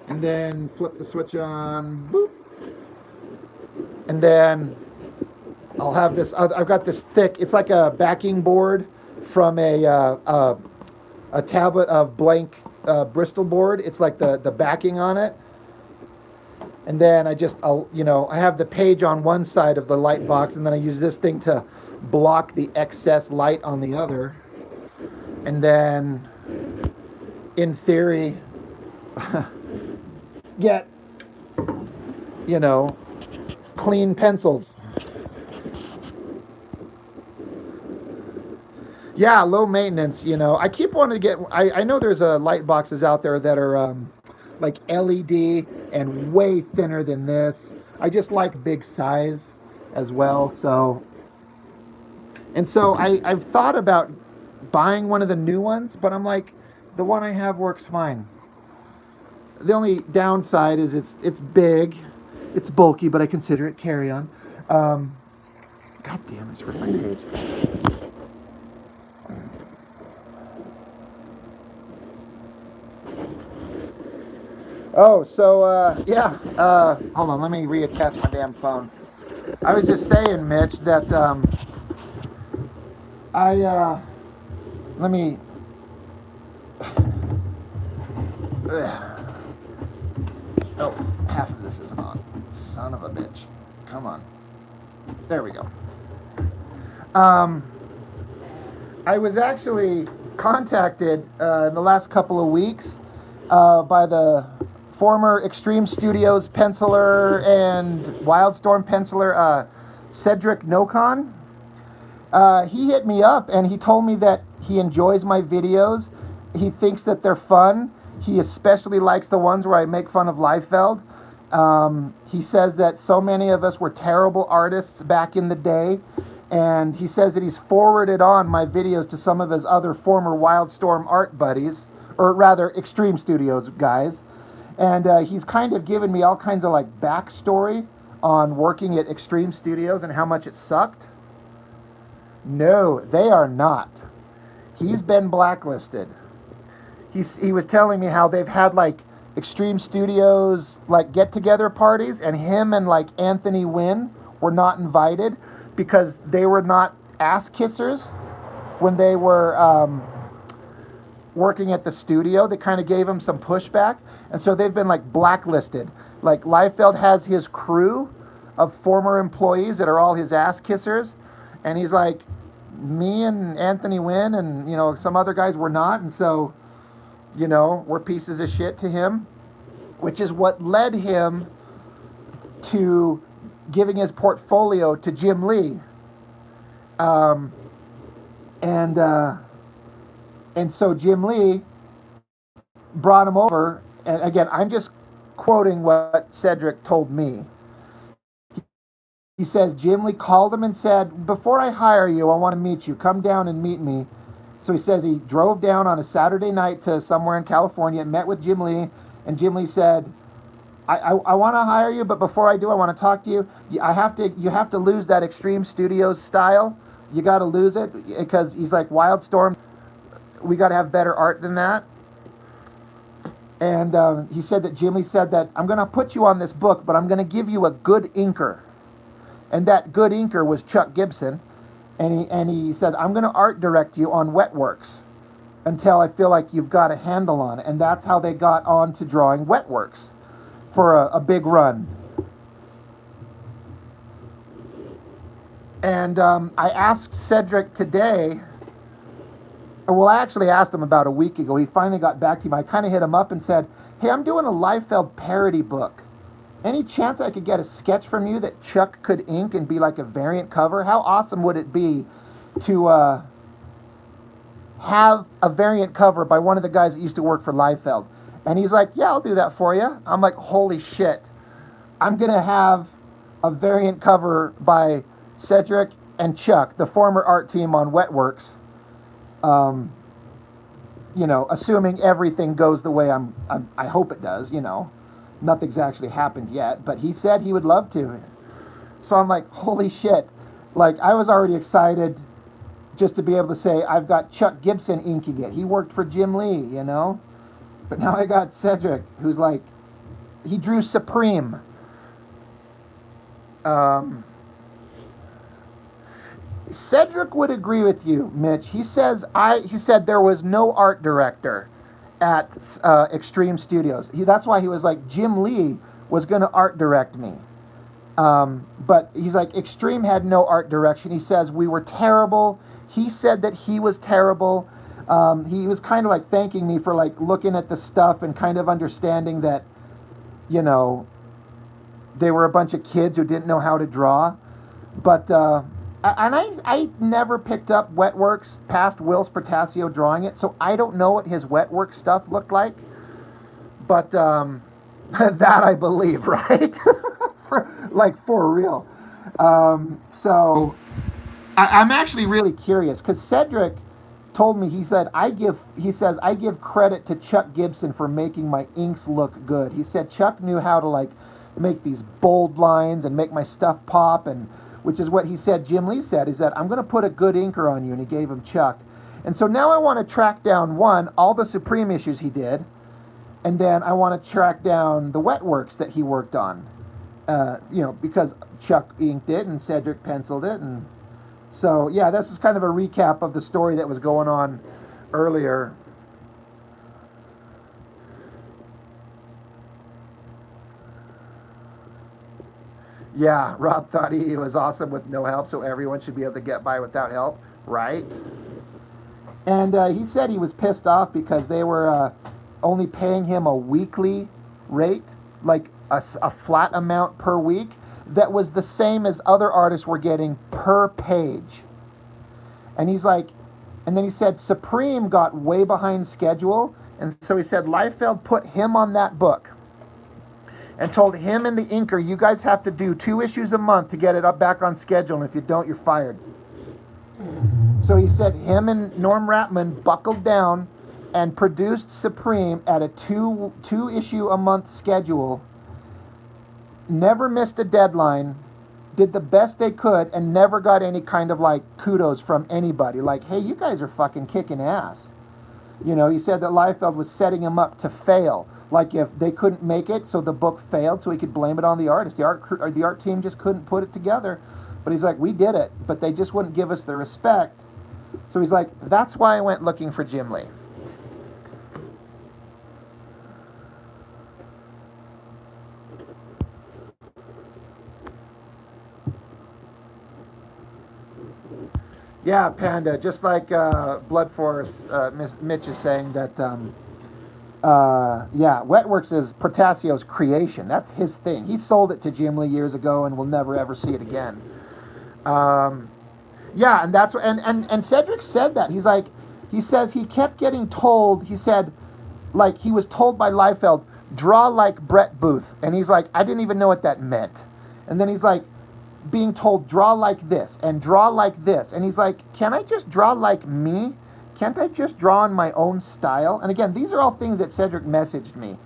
and then flip the switch on, boop, and then I'll have this. I've got this thick. It's like a backing board from a tablet of blank Bristol board. It's like the backing on it, and then I have the page on one side of the light box, and then I use this thing to block the excess light on the other, and then in theory get clean pencils. Yeah, low maintenance, I keep wanting to get I know there's light boxes out there that are like LED and way thinner than this. I just like big size as well, so I've thought about buying one of the new ones, but I'm like, the one I have works fine. The only downside is it's big, it's bulky, but I consider it carry-on. God damn, I just ripped my page. Oh, so yeah. Hold on, let me reattach my damn phone. I was just saying, Mitch, that let me. Oh, half of this isn't on. Son of a bitch. Come on. There we go. I was actually contacted in the last couple of weeks by the former Extreme Studios penciler and Wildstorm penciler Cedric Nocon. He hit me up and he told me that he enjoys my videos. He thinks that they're fun. He especially likes the ones where I make fun of Liefeld. He says that so many of us were terrible artists back in the day, and he says that he's forwarded on my videos to some of his other former Wildstorm art buddies, or rather Extreme Studios guys, and he's kind of given me all kinds of like backstory on working at Extreme Studios and how much it sucked. No, they are not. He's been blacklisted. He was telling me how they've had like Extreme Studios like get-together parties, and him and like Anthony Wynn were not invited because they were not ass kissers when they were working at the studio. They kind of gave him some pushback, and so they've been like blacklisted. Like Liefeld has his crew of former employees that are all his ass kissers, and he's like, me and Anthony Wynn and some other guys were not, and so we're pieces of shit to him, which is what led him to giving his portfolio to Jim Lee. And so Jim Lee brought him over, and again, I'm just quoting what Cedric told me. He says, Jim Lee called him and said, before I hire you, I want to meet you. Come down and meet me. So he says he drove down on a Saturday night to somewhere in California, met with Jim Lee, and Jim Lee said, I want to hire you, but before I do, I want to talk to you. You have to lose that Extreme Studios style. You got to lose it, because he's like, Wildstorm, we got to have better art than that. And he said that Jim Lee said that, I'm going to put you on this book, but I'm going to give you a good inker. And that good inker was Chuck Gibson. And he said, I'm going to art direct you on Wetworks until I feel like you've got a handle on it. And that's how they got on to drawing Wetworks for a big run. And I asked Cedric today, well, I actually asked him about a week ago. He finally got back to me. I kind of hit him up and said, hey, I'm doing a Liefeld parody book. Any chance I could get a sketch from you that Chuck could ink and be like a variant cover? How awesome would it be to have a variant cover by one of the guys that used to work for Liefeld? And he's like, yeah, I'll do that for you. I'm like, holy shit. I'm going to have a variant cover by Cedric and Chuck, the former art team on Wetworks. You know, assuming everything goes the way I hope it does, you know. Nothing's actually happened yet, but he said he would love to. So I'm like, holy shit. Like, I was already excited just to be able to say, I've got Chuck Gibson inking it. He worked for Jim Lee, you know? But now I got Cedric, who's like, he drew Supreme. Cedric would agree with you, Mitch. He said there was no art director at Extreme Studios. That's why he was like, Jim Lee was going to art direct me. But he's like, Extreme had no art direction. He says we were terrible. He said that he was terrible. He was kind of like thanking me for like looking at the stuff and kind of understanding that, you know, they were a bunch of kids who didn't know how to draw. But I never picked up Wetworks past Will Spartasio drawing it, so I don't know what his Wetworks stuff looked like. But that I believe, right? for real. So I'm actually really curious because Cedric told me, he says I give credit to Chuck Gibson for making my inks look good. He said Chuck knew how to like make these bold lines and make my stuff pop, and which is what he said Jim Lee said. He said, I'm going to put a good inker on you, and he gave him Chuck. And so now I want to track down all the Supreme issues he did, and then I want to track down the Wetworks that he worked on. You know, because Chuck inked it and Cedric penciled it, and so yeah, this is kind of a recap of the story that was going on earlier. Yeah, Rob thought he was awesome with no help, so everyone should be able to get by without help, right? And he said he was pissed off because they were only paying him a weekly rate, like a flat amount per week, that was the same as other artists were getting per page. And he's like, and then he said Supreme got way behind schedule, and so he said Liefeld put him on that book and told him and the inker, you guys have to do 2 issues a month to get it up back on schedule, and if you don't, you're fired. So he said him and Norm Ratman buckled down and produced Supreme at a 2 issue a month schedule, never missed a deadline, did the best they could, and never got any kind of like kudos from anybody. Like, hey, you guys are fucking kicking ass. You know, he said that Liefeld was setting him up to fail. Like if they couldn't make it, so the book failed, so he could blame it on the artist. The art team just couldn't put it together. But he's like, we did it, but they just wouldn't give us the respect. So he's like, that's why I went looking for Jim Lee. Yeah, Panda, just like Blood Force, Mitch is saying that, yeah, Wetworks is Portasio's creation. That's his thing. He sold it to Jim Lee years ago and will never ever see it again. Yeah, and that's and Cedric said that. He's like, he says he kept getting told, he said, like he was told by Liefeld, draw like Brett Booth. And he's like, I didn't even know what that meant. And then he's like, being told, draw like this and draw like this. And he's like, can I just draw like me? Can't I just draw in my own style? And again, these are all things that Cedric messaged me.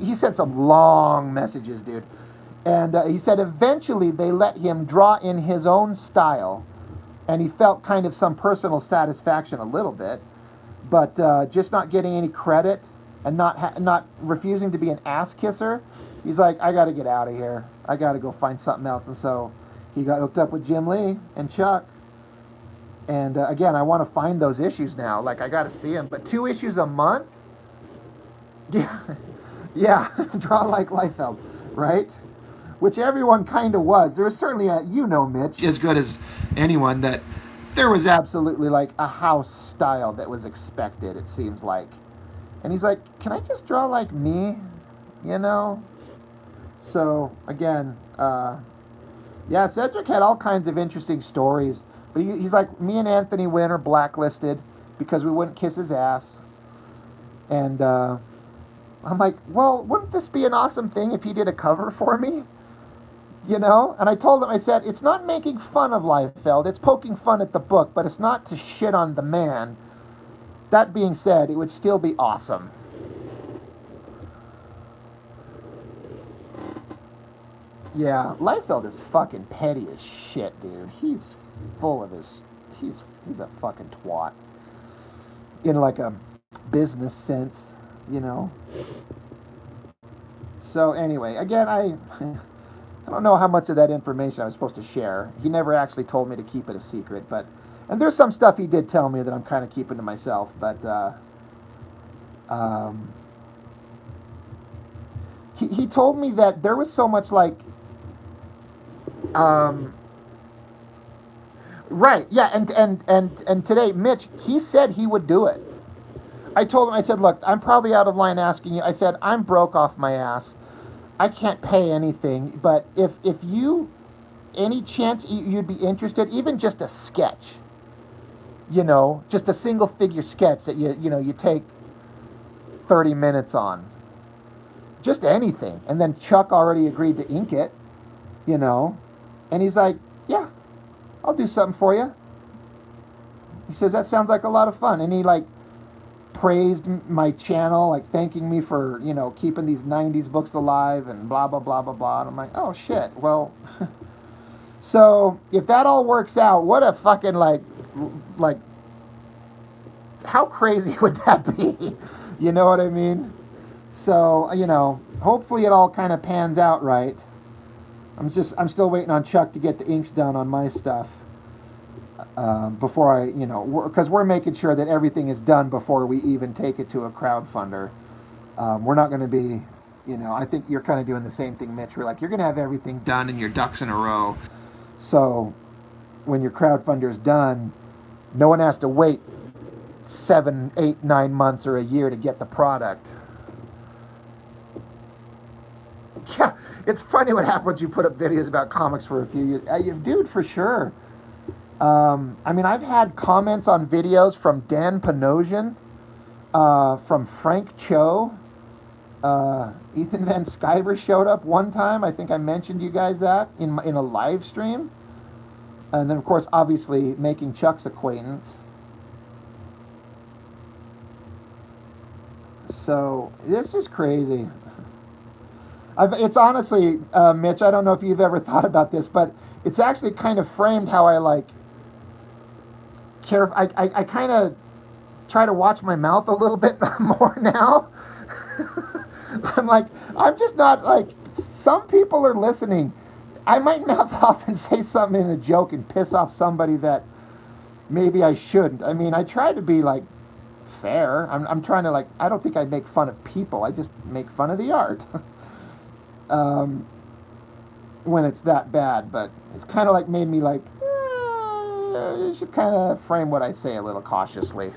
He sent some long messages, dude. And he said eventually they let him draw in his own style. And he felt kind of some personal satisfaction a little bit. But just not getting any credit and not refusing to be an ass kisser. He's like, I got to get out of here. I got to go find something else. And so he got hooked up with Jim Lee and Chuck. And again, I want to find those issues now. Like, I got to see them. But 2 issues a month? Yeah. Yeah. Draw like Liefeld, right? Which everyone kind of was. There was certainly you know, Mitch, as good as anyone, that there was absolutely like a house style that was expected, it seems like. And he's like, can I just draw like me? You know? So, again, yeah, Cedric had all kinds of interesting stories. But he's like, me and Anthony Wynn are blacklisted because we wouldn't kiss his ass. And I'm like, well, wouldn't this be an awesome thing if he did a cover for me? You know? And I told him, I said, it's not making fun of Liefeld, it's poking fun at the book, but it's not to shit on the man. That being said, it would still be awesome. Yeah, Liefeld is fucking petty as shit, dude. He's full of his... He's a fucking twat. In like a business sense, you know? So anyway, again, I don't know how much of that information I was supposed to share. He never actually told me to keep it a secret, but... And there's some stuff he did tell me that I'm kind of keeping to myself, but... He told me that there was so much like... Right, yeah, and today, Mitch, he said he would do it. I told him, I said, look, I'm probably out of line asking you. I said, I'm broke off my ass. I can't pay anything, but if you, any chance you'd be interested, even just a sketch, you know, just a single figure sketch that you take 30 minutes on, just anything. And then Chuck already agreed to ink it, you know, and he's like, yeah, I'll do something for you. He says, that sounds like a lot of fun. And he like praised my channel, like thanking me for, you know, keeping these 90s books alive and blah, blah, blah, blah, blah. And I'm like, oh shit. Well, so if that all works out, what a fucking like, how crazy would that be? You know what I mean? So, you know, hopefully it all kind of pans out right. I'm still waiting on Chuck to get the inks done on my stuff before I, you know, because we're making sure that everything is done before we even take it to a crowdfunder. We're not going to be, you know, I think you're kind of doing the same thing, Mitch. We're like, you're going to have everything done and your ducks in a row. So when your crowdfunder is done, no one has to wait 7, 8, 9 months or a year to get the product. Yeah, it's funny what happens when you put up videos about comics for a few years. Dude, for sure. I mean, I've had comments on videos from Dan Panosian, from Frank Cho. Ethan Van Sciver showed up one time. I think I mentioned you guys that in a live stream. And then, of course, obviously, making Chuck's acquaintance. So, it's just crazy. It's honestly, Mitch, I don't know if you've ever thought about this, but it's actually kind of framed how I like care. I kind of try to watch my mouth a little bit more now. I'm like, I'm just not like, some people are listening. I might mouth off and say something in a joke and piss off somebody that maybe I shouldn't. I mean, I try to be like fair. I'm trying to like, I don't think I make fun of people. I just make fun of the art. When it's that bad, but it's kind of like made me like, you should kind of frame what I say a little cautiously.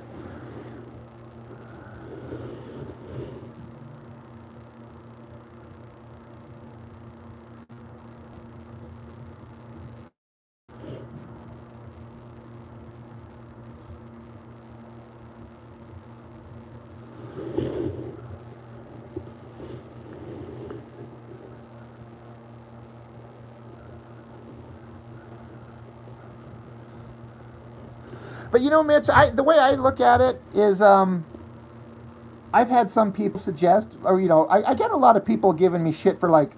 But you know, Mitch, the way I look at it is, I've had some people suggest, or you know, I get a lot of people giving me shit for like,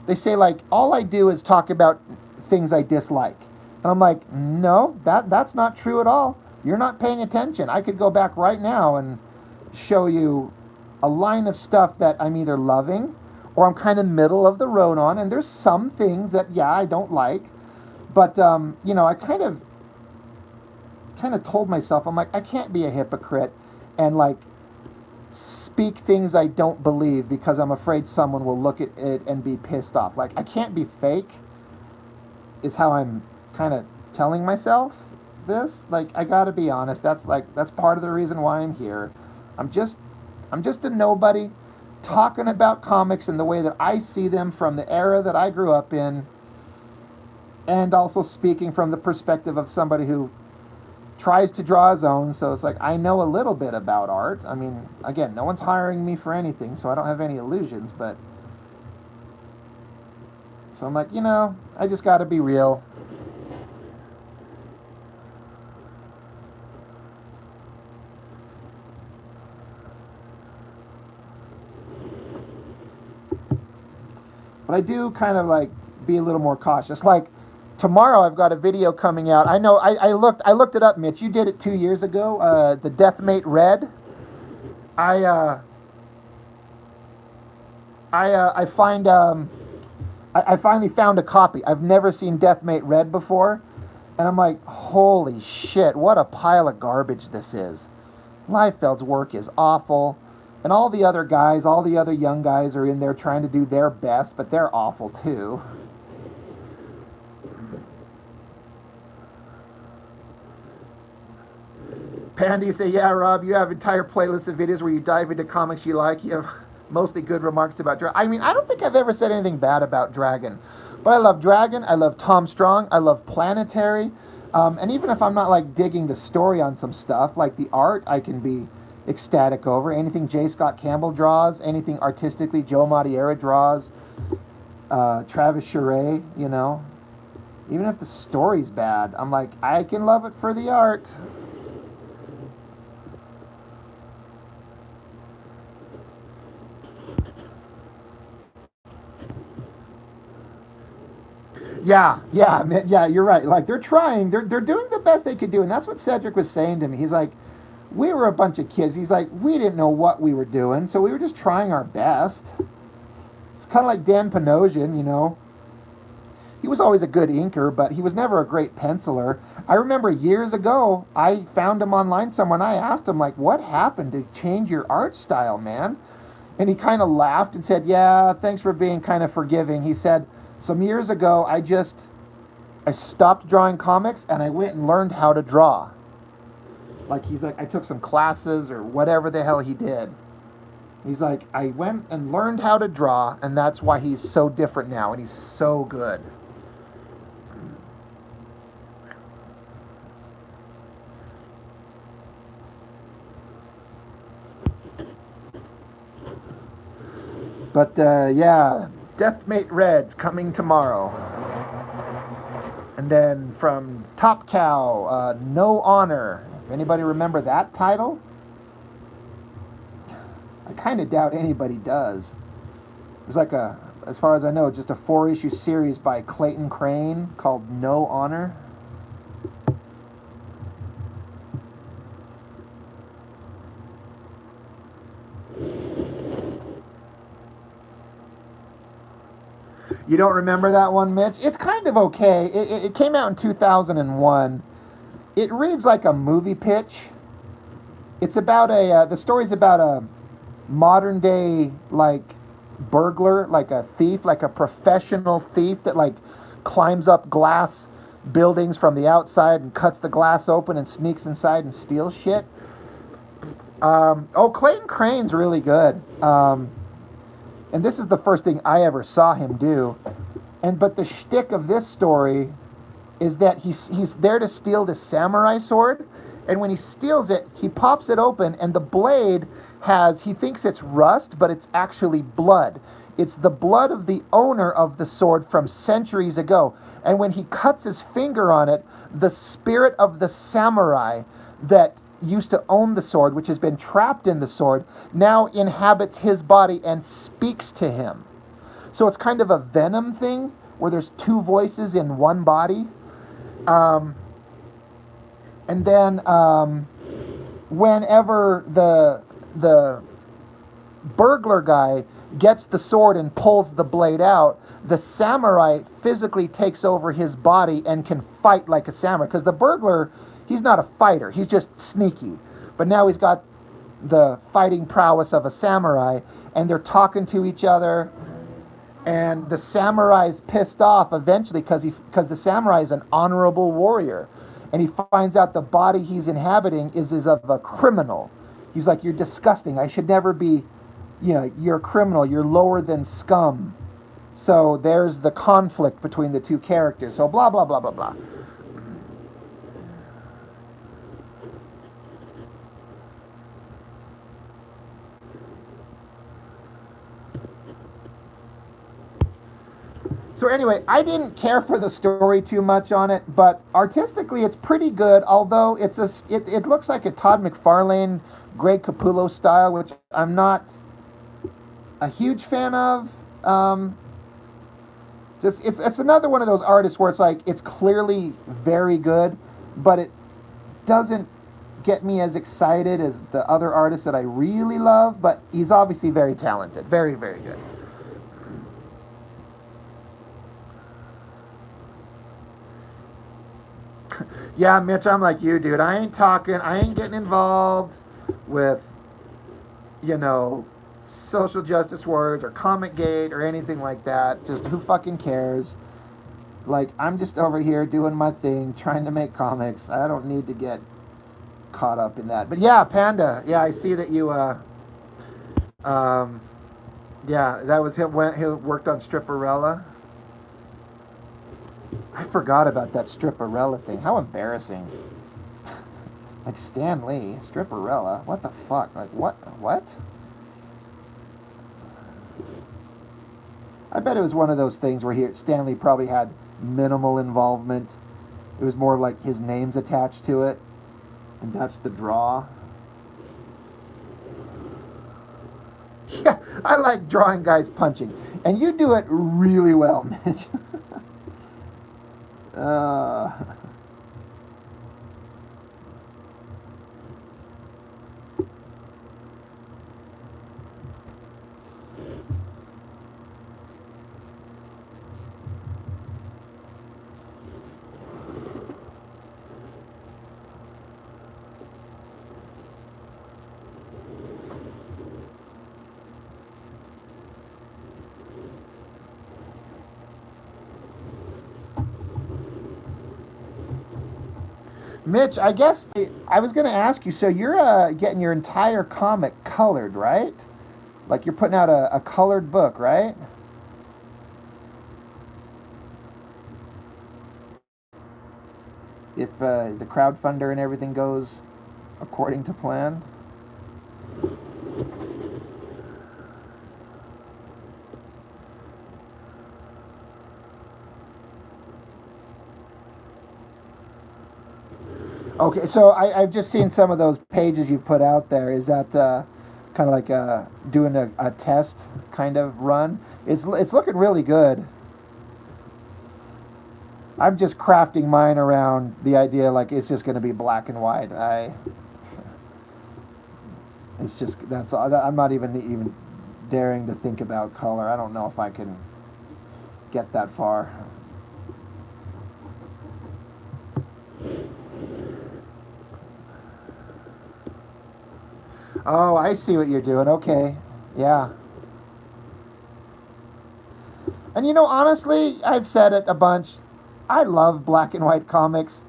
they say like, all I do is talk about things I dislike, and I'm like, no, that's not true at all. You're not paying attention. I could go back right now and show you a line of stuff that I'm either loving or I'm kind of middle of the road on, and there's some things that I don't like, but you know, I kind of told myself, I'm like, I can't be a hypocrite and like speak things I don't believe because I'm afraid someone will look at it and be pissed off. Like, I can't be fake is how I'm kind of telling myself this. Like, I gotta be honest. That's part of the reason why I'm here. I'm just a nobody talking about comics in the way that I see them from the era that I grew up in, and also speaking from the perspective of somebody who tries to draw his own, so it's like I know a little bit about art. I mean, again, no one's hiring me for anything, so I don't have any illusions, but so I'm like, I just got to be real. But I do kind of like be a little more cautious. Like tomorrow, I've got a video coming out. I know I looked it up, Mitch. You did it 2 years ago. The Deathmate Red. I finally found a copy. I've never seen Deathmate Red before, and I'm like, holy shit! What a pile of garbage this is. Liefeld's work is awful. And all the other guys, all the other young guys are in there trying to do their best, but they're awful too. Pandy say, yeah, Rob, you have entire playlists of videos where you dive into comics you like. You have mostly good remarks about Dragon. I mean, I don't think I've ever said anything bad about Dragon. But I love Dragon. I love Tom Strong. I love Planetary. And even if I'm not like digging the story on some stuff, like the art, I can be ecstatic over. Anything J. Scott Campbell draws, anything artistically Joe Madureira draws, Travis Charest, even if the story's bad, I'm like, I can love it for the art. Yeah, you're right. Like they're trying, they're doing the best they could do, and that's what Cedric was saying to me. He's like, we were a bunch of kids. He's like, we didn't know what we were doing, so we were just trying our best. It's kind of like Dan Panosian, He was always a good inker, but he was never a great penciler. I remember years ago, I found him online somewhere, and I asked him, like, what happened to change your art style, man? And he kind of laughed and said, yeah, thanks for being kind of forgiving. He said, some years ago, I stopped drawing comics, and I went and learned how to draw. Like, he's like, I took some classes or whatever the hell he did. He's like, I went and learned how to draw, and that's why he's so different now, and he's so good. But, yeah, Deathmate Red's coming tomorrow. And then from Top Cow, No Honor. Anybody remember that title? I kind of doubt anybody does. It was like as far as I know, just a 4-issue series by Clayton Crane called No Honor. You don't remember that one, Mitch? It's kind of okay. It came out in 2001. It reads like a movie pitch. It's about the story's about a modern day, like, burglar, like a thief, like a professional thief that, like, climbs up glass buildings from the outside and cuts the glass open and sneaks inside and steals shit. Clayton Crane's really good. And this is the first thing I ever saw him do. But the shtick of this story is that he's there to steal the samurai sword, and when he steals it, he pops it open, and the blade he thinks it's rust, but it's actually blood. It's the blood of the owner of the sword from centuries ago. And when he cuts his finger on it, the spirit of the samurai that used to own the sword, which has been trapped in the sword, now inhabits his body and speaks to him. So it's kind of a Venom thing, where there's two voices in one body. And then whenever the burglar guy gets the sword and pulls the blade out, the samurai physically takes over his body and can fight like a samurai. Because the burglar, he's not a fighter, he's just sneaky. But now he's got the fighting prowess of a samurai, and they're talking to each other. And the samurai's pissed off eventually because the samurai is an honorable warrior. And he finds out the body he's inhabiting is of a criminal. He's like, you're disgusting. I should never be, you're a criminal. You're lower than scum. So there's the conflict between the two characters. So blah, blah, blah, blah, blah. So anyway, I didn't care for the story too much on it, but artistically it's pretty good. Although it looks like a Todd McFarlane, Greg Capullo style, which I'm not a huge fan of. It's another one of those artists where it's like it's clearly very good, but it doesn't get me as excited as the other artists that I really love. But he's obviously very talented, very, very good. Yeah, Mitch, I'm like you, dude. I ain't getting involved with, social justice warriors or Comic Gate or anything like that. Just who fucking cares? Like, I'm just over here doing my thing, trying to make comics. I don't need to get caught up in that. But yeah, Panda, yeah, I see that you, yeah, that was him when he worked on Stripperella. I forgot about that Stripperella thing. How embarrassing. Like Stan Lee, Stripperella. What the fuck? Like what? I bet it was one of those things where Stan Lee probably had minimal involvement. It was more like his name's attached to it, and that's the draw. Yeah, I like drawing guys punching, and you do it really well, Mitch. Mitch, I guess I was going to ask you, so you're getting your entire comic colored, right? Like you're putting out a colored book, right? If the crowdfunder and everything goes according to plan. Okay, so I've just seen some of those pages you put out there. Is that kind of like doing a test kind of run? It's looking really good. I'm just crafting mine around the idea like it's just going to be black and white. It's just I'm not even daring to think about color. I don't know if I can get that far. Oh, I see what you're doing. Okay. Yeah. And honestly, I've said it a bunch. I love black and white comics.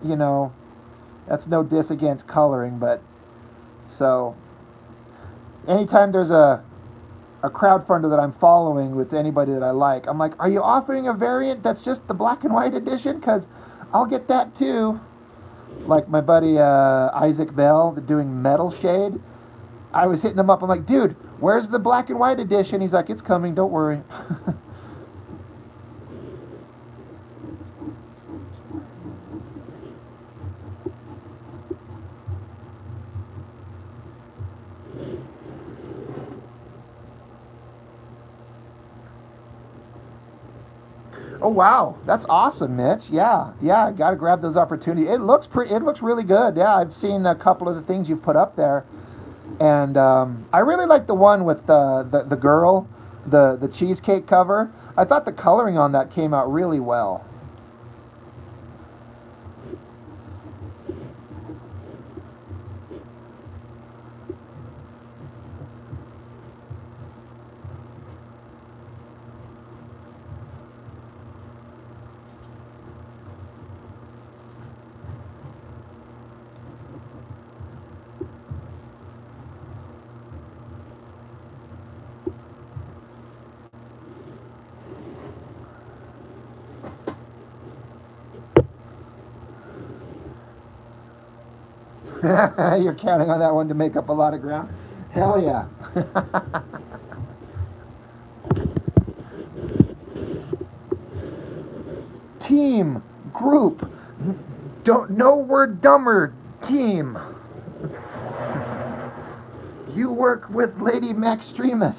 That's no diss against coloring, but so anytime there's a crowdfunder that I'm following with anybody that I like, I'm like, are you offering a variant that's just the black and white edition? Because I'll get that too. Like my buddy Isaac Bell doing Metal Shade. I was hitting him up. I'm like, dude, where's the black and white edition? He's like, it's coming. Don't worry. Oh wow, that's awesome, Mitch. Yeah, got to grab those opportunities. It looks really good. Yeah, I've seen a couple of the things you put up there. And I really like the one with the girl, the cheesecake cover. I thought the coloring on that came out really well. You're counting on that one to make up a lot of ground? Hell yeah. team, group. Don't, no word dumber, team. You work with Lady Maxtremus.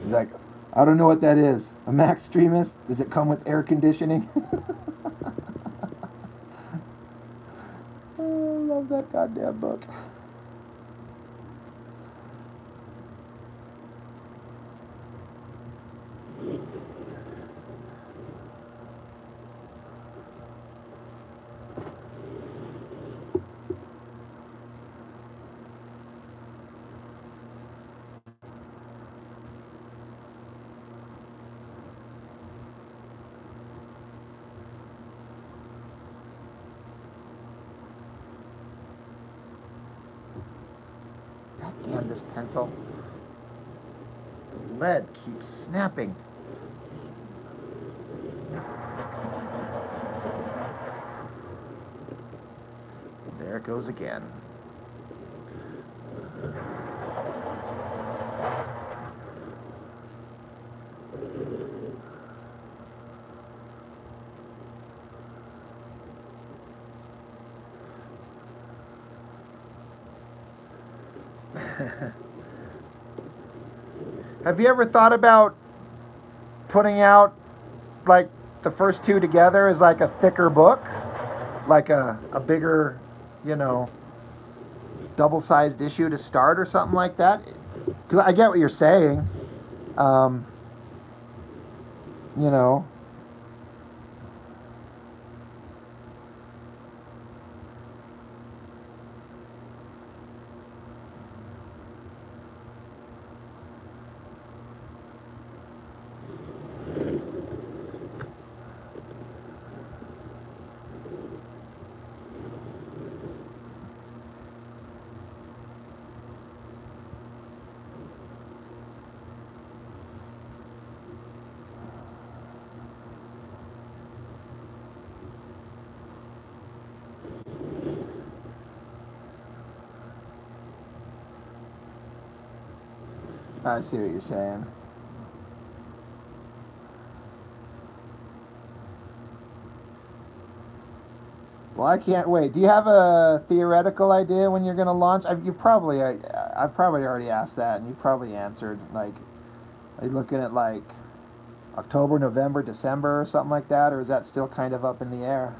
He's like, I don't know what that is. A Maxtremus? Does it come with air conditioning? Oh, I love that goddamn book. God damn this pencil. The lead keeps snapping. There it goes again. Have you ever thought about putting out like the first two together as like a thicker book? Like a bigger, you know, double-sized issue to start or something like that? Because I get what you're saying. You know. I see what you're saying. Well, I can't wait. Do you have a theoretical idea when you're going to launch? I've probably already asked that, and you probably answered. Like, are you looking at like October, November, December, or something like that, or is that still kind of up in the air?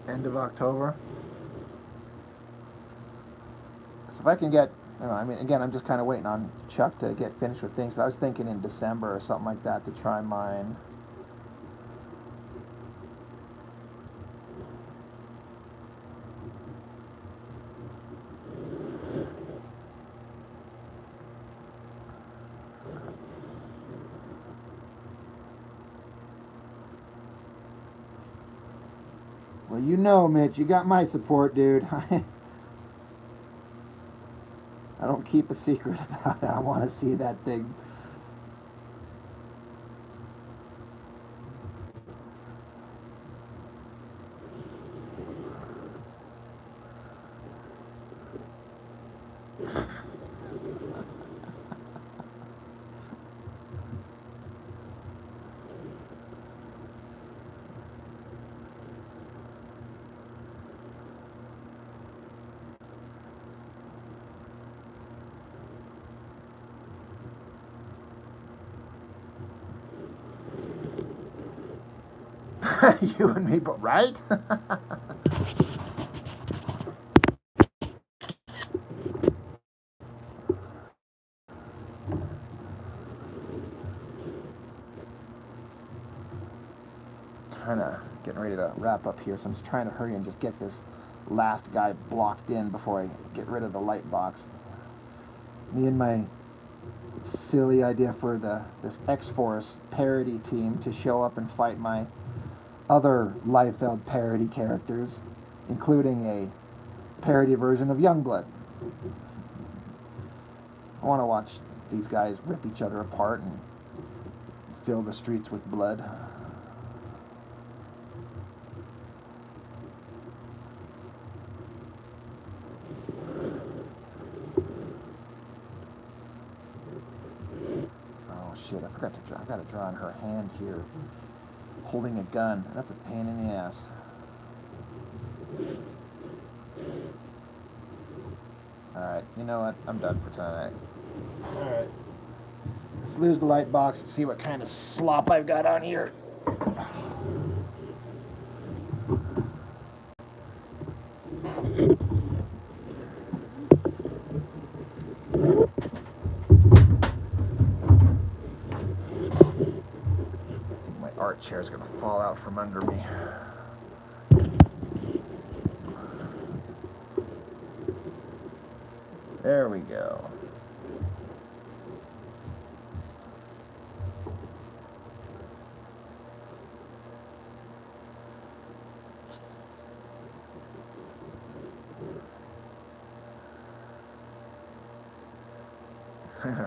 End of October. So if I can get, I mean, again, I'm just kind of waiting on Chuck to get finished with things, but I was thinking in December or something like that to try mine. Well, you know, Mitch, you got my support, dude. I don't keep a secret about it. I want to see that thing. You and me, but right? Kind of getting ready to wrap up here, so I'm just trying to hurry and just get this last guy blocked in before I get rid of the light box. Me and my silly idea for this X-Force parody team to show up and fight my other Liefeld parody characters, including a parody version of Youngblood. I want to watch these guys rip each other apart and fill the streets with blood. forgot to draw. I gotta draw on her hand here, holding a gun. That's a pain in the ass. Alright, you know what? I'm done for tonight. Alright. Let's lose the light box and see what kind of slop I've got on here. My art chair is going to fall out from under me. There we go.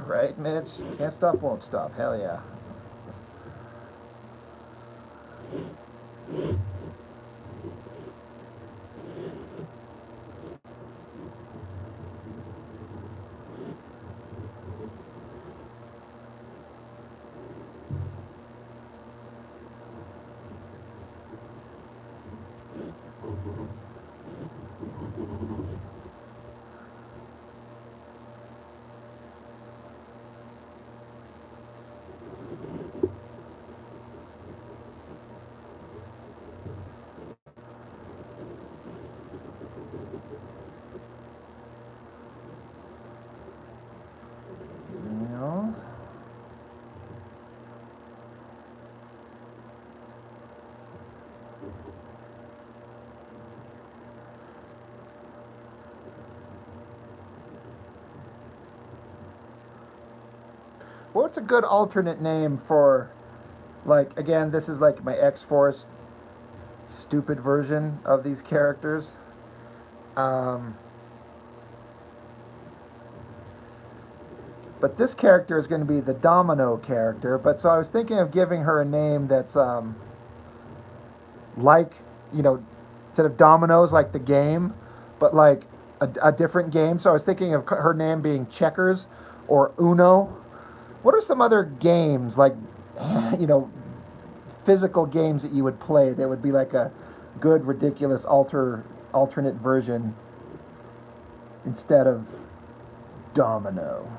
Right, Mitch? Can't stop, won't stop. Hell yeah. What's a good alternate name for, like, again, this is like my X-Force stupid version of these characters. But this character is going to be the Domino character. But so I was thinking of giving her a name that's like, you know, instead of Dominoes, like the game, but like a different game. So I was thinking of her name being Checkers or Uno. What are some other games, like, you know, physical games that you would play that would be like a good, ridiculous alternate version instead of Domino?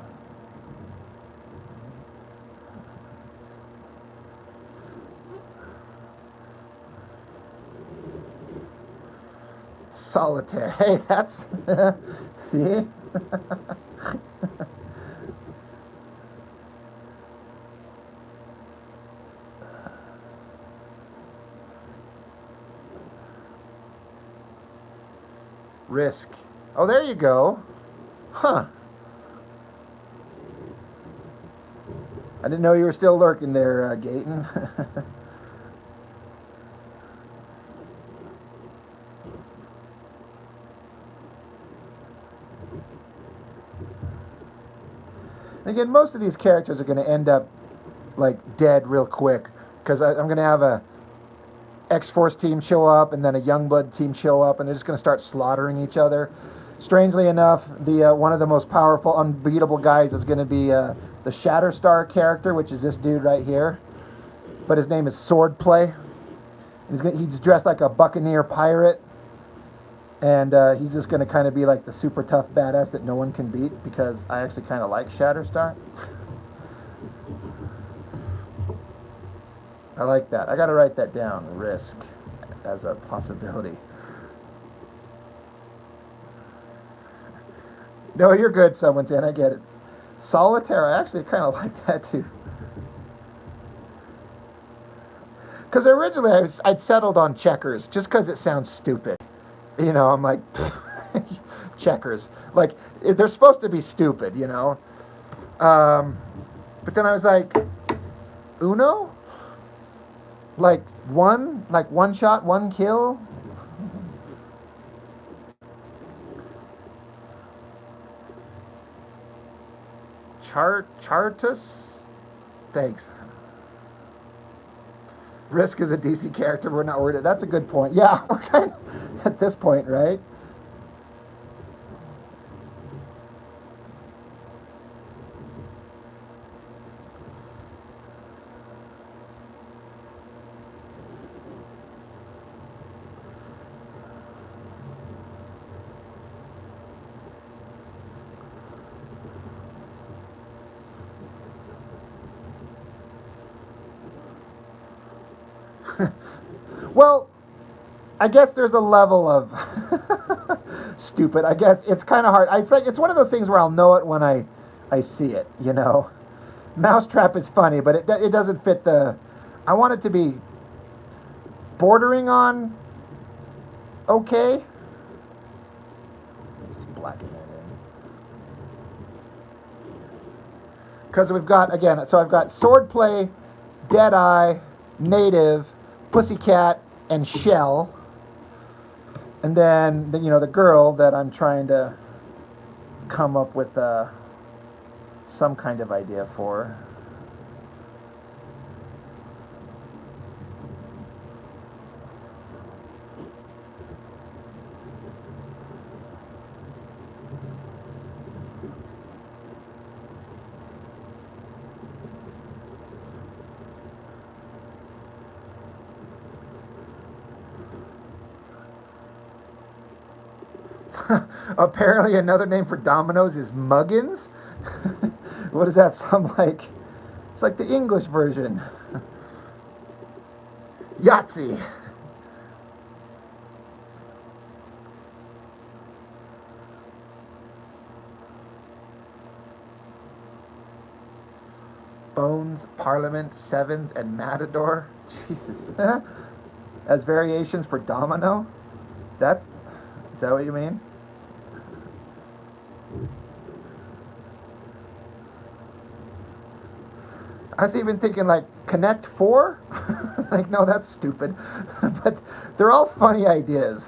Solitaire. Hey, that's see. Risk. Oh, there you go. Huh. I didn't know you were still lurking there, Gayton. Again, most of these characters are going to end up like dead real quick because I'm going to have a X-Force team show up and then a Youngblood team show up, and they're just going to start slaughtering each other. Strangely enough, the one of the most powerful, unbeatable guys is going to be the Shatterstar character, which is this dude right here. But his name is Swordplay. He's dressed like a buccaneer pirate, and he's just going to kind of be like the super tough badass that no one can beat because I actually kind of like Shatterstar. I like that. I got to write that down, Risk, as a possibility. No, you're good, someone said. I get it. Solitaire, I actually kind of like that too. Because originally I'd settled on Checkers just because it sounds stupid. You know, I'm like, Checkers. Like, they're supposed to be stupid, you know. But then I was like, Uno? Like one shot, one kill? Chartus? Thanks. Risk is a DC character, we're not worried. That's a good point. Yeah, we're kind of at this point, right? Well, I guess there's a level of stupid. I guess it's kind of hard. It's one of those things where I'll know it when I see it. You know, Mousetrap is funny, but it doesn't fit the. I want it to be bordering on okay. Just blacken that in. Because we've got again. So I've got Swordplay, Deadeye, Native, Pussycat, and Shell. And then, you know, the girl that I'm trying to come up with some kind of idea for. Apparently another name for dominoes is muggins. What does that sound like? It's like the English version. Yahtzee. Bones, Parliament, Sevens, and Matador. Jesus. As variations for domino? Is that what you mean? I was even thinking like Connect 4? Like, no, that's stupid. But they're all funny ideas.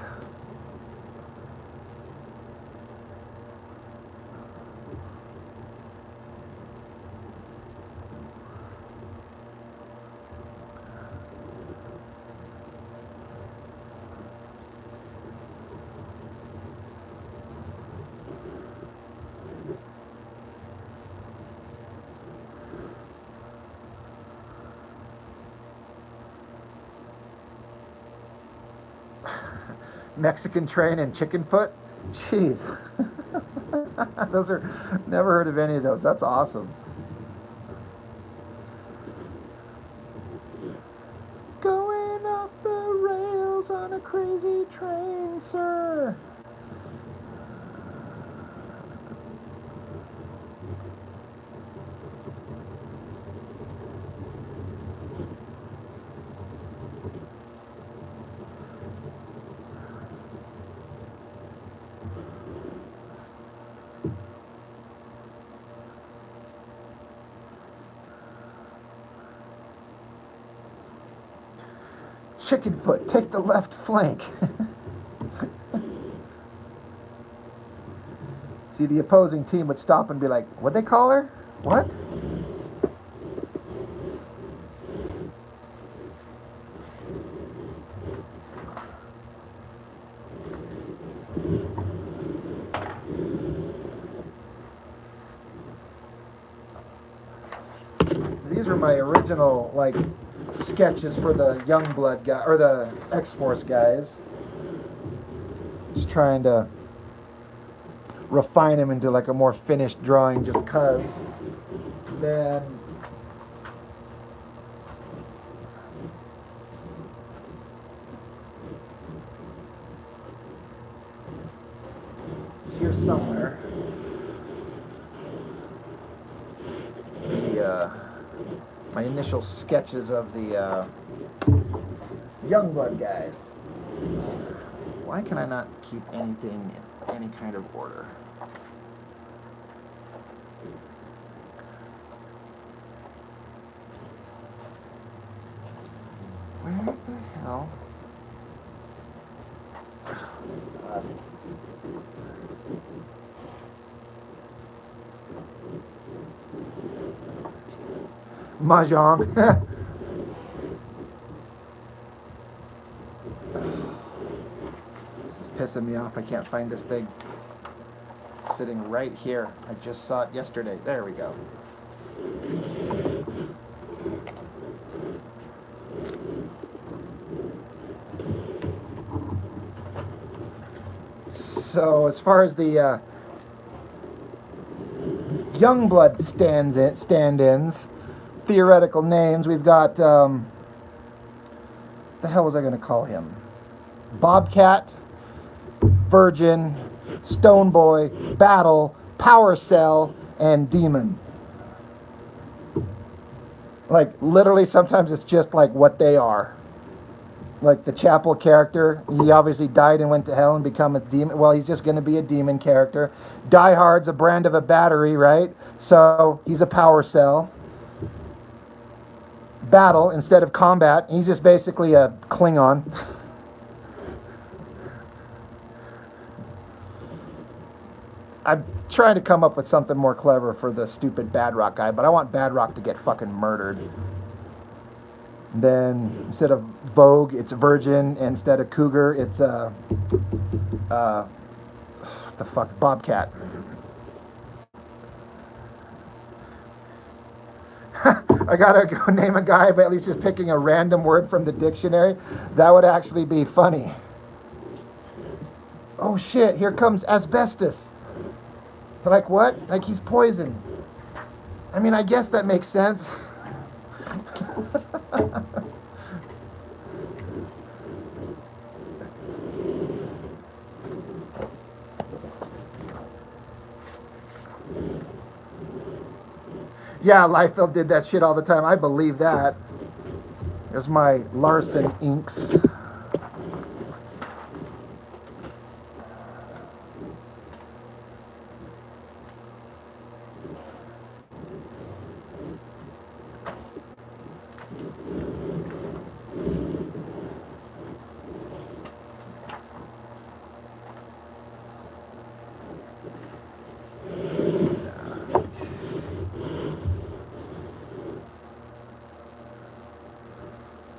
Mexican Train and Chicken Foot. Jeez. Those are, never heard of any of those. That's awesome. Going off the rails on a crazy train, sir. Chicken Foot, take the left flank. See, the opposing team would stop and be like, what'd they call her? What? These are my original, like, sketches for the Youngblood guy, or the X-Force guys. Just trying to refine them into like a more finished drawing just cause. Then it's here somewhere. My initial sketches of the Youngblood guys. Why can I not keep anything in any kind of order? Where the hell? Mahjong. This is pissing me off. I can't find this thing. It's sitting right here. I just saw it yesterday. There we go. So as far as the Youngblood stand-ins, theoretical names, we've got the hell was I going to call him? Bobcat, Virgin, Stone Boy, Battle, Power Cell, and Demon. Like, literally, sometimes it's just like what they are. Like the Chapel character, he obviously died and went to hell and become a demon. Well, he's just going to be a demon character. Die Hard's a brand of a battery, right? So he's a power cell. Battle, instead of combat, he's just basically a Klingon. I'm trying to come up with something more clever for the stupid Badrock guy, but I want Badrock to get fucking murdered. Then instead of Vogue, it's Virgin. And instead of Cougar, it's the fuck, Bobcat. I gotta go name a guy, but at least just picking a random word from the dictionary. That would actually be funny. Oh shit, here comes asbestos. Like what? Like he's poison. I mean, I guess that makes sense. Yeah, Liefeld did that shit all the time. I believe that. There's my Larson inks.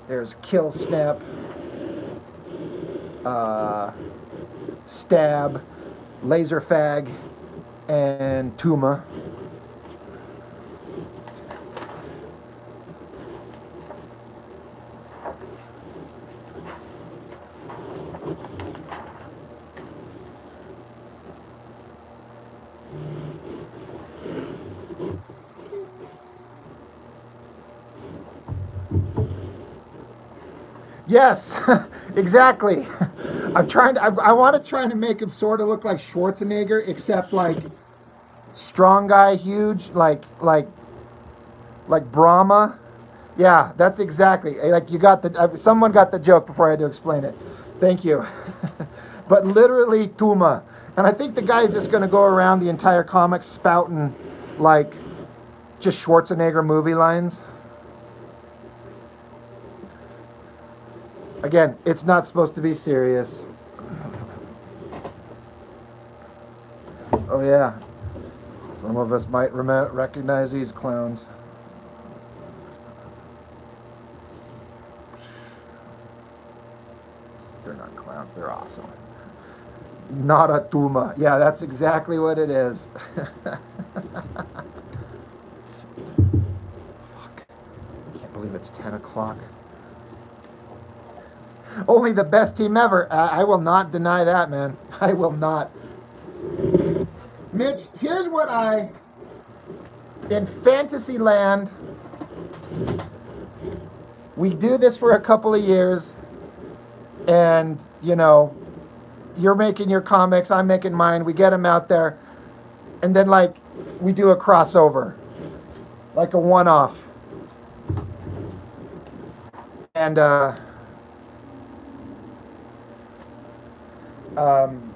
There's Kill Snap, Stab, Laser Fag, and Tuma. Yes, exactly. I want to try to make him sort of look like Schwarzenegger, except like strong guy, huge, like Brahma. Yeah, that's exactly. Like you got the, someone got the joke before I had to explain it. Thank you. But literally Tuma. And I think the guy's just going to go around the entire comic spouting like just Schwarzenegger movie lines. Again, it's not supposed to be serious. Oh yeah, some of us might recognize these clowns. They're not clowns, they're awesome. Naratuma. Yeah, that's exactly what it is. Fuck. I can't believe it's 10 o'clock. Only the best team ever. I will not deny that, man. I will not. Mitch, here's what in Fantasyland, we do this for a couple of years, and, you know, you're making your comics, I'm making mine, we get them out there, and then, like, we do a crossover, like a one-off. And,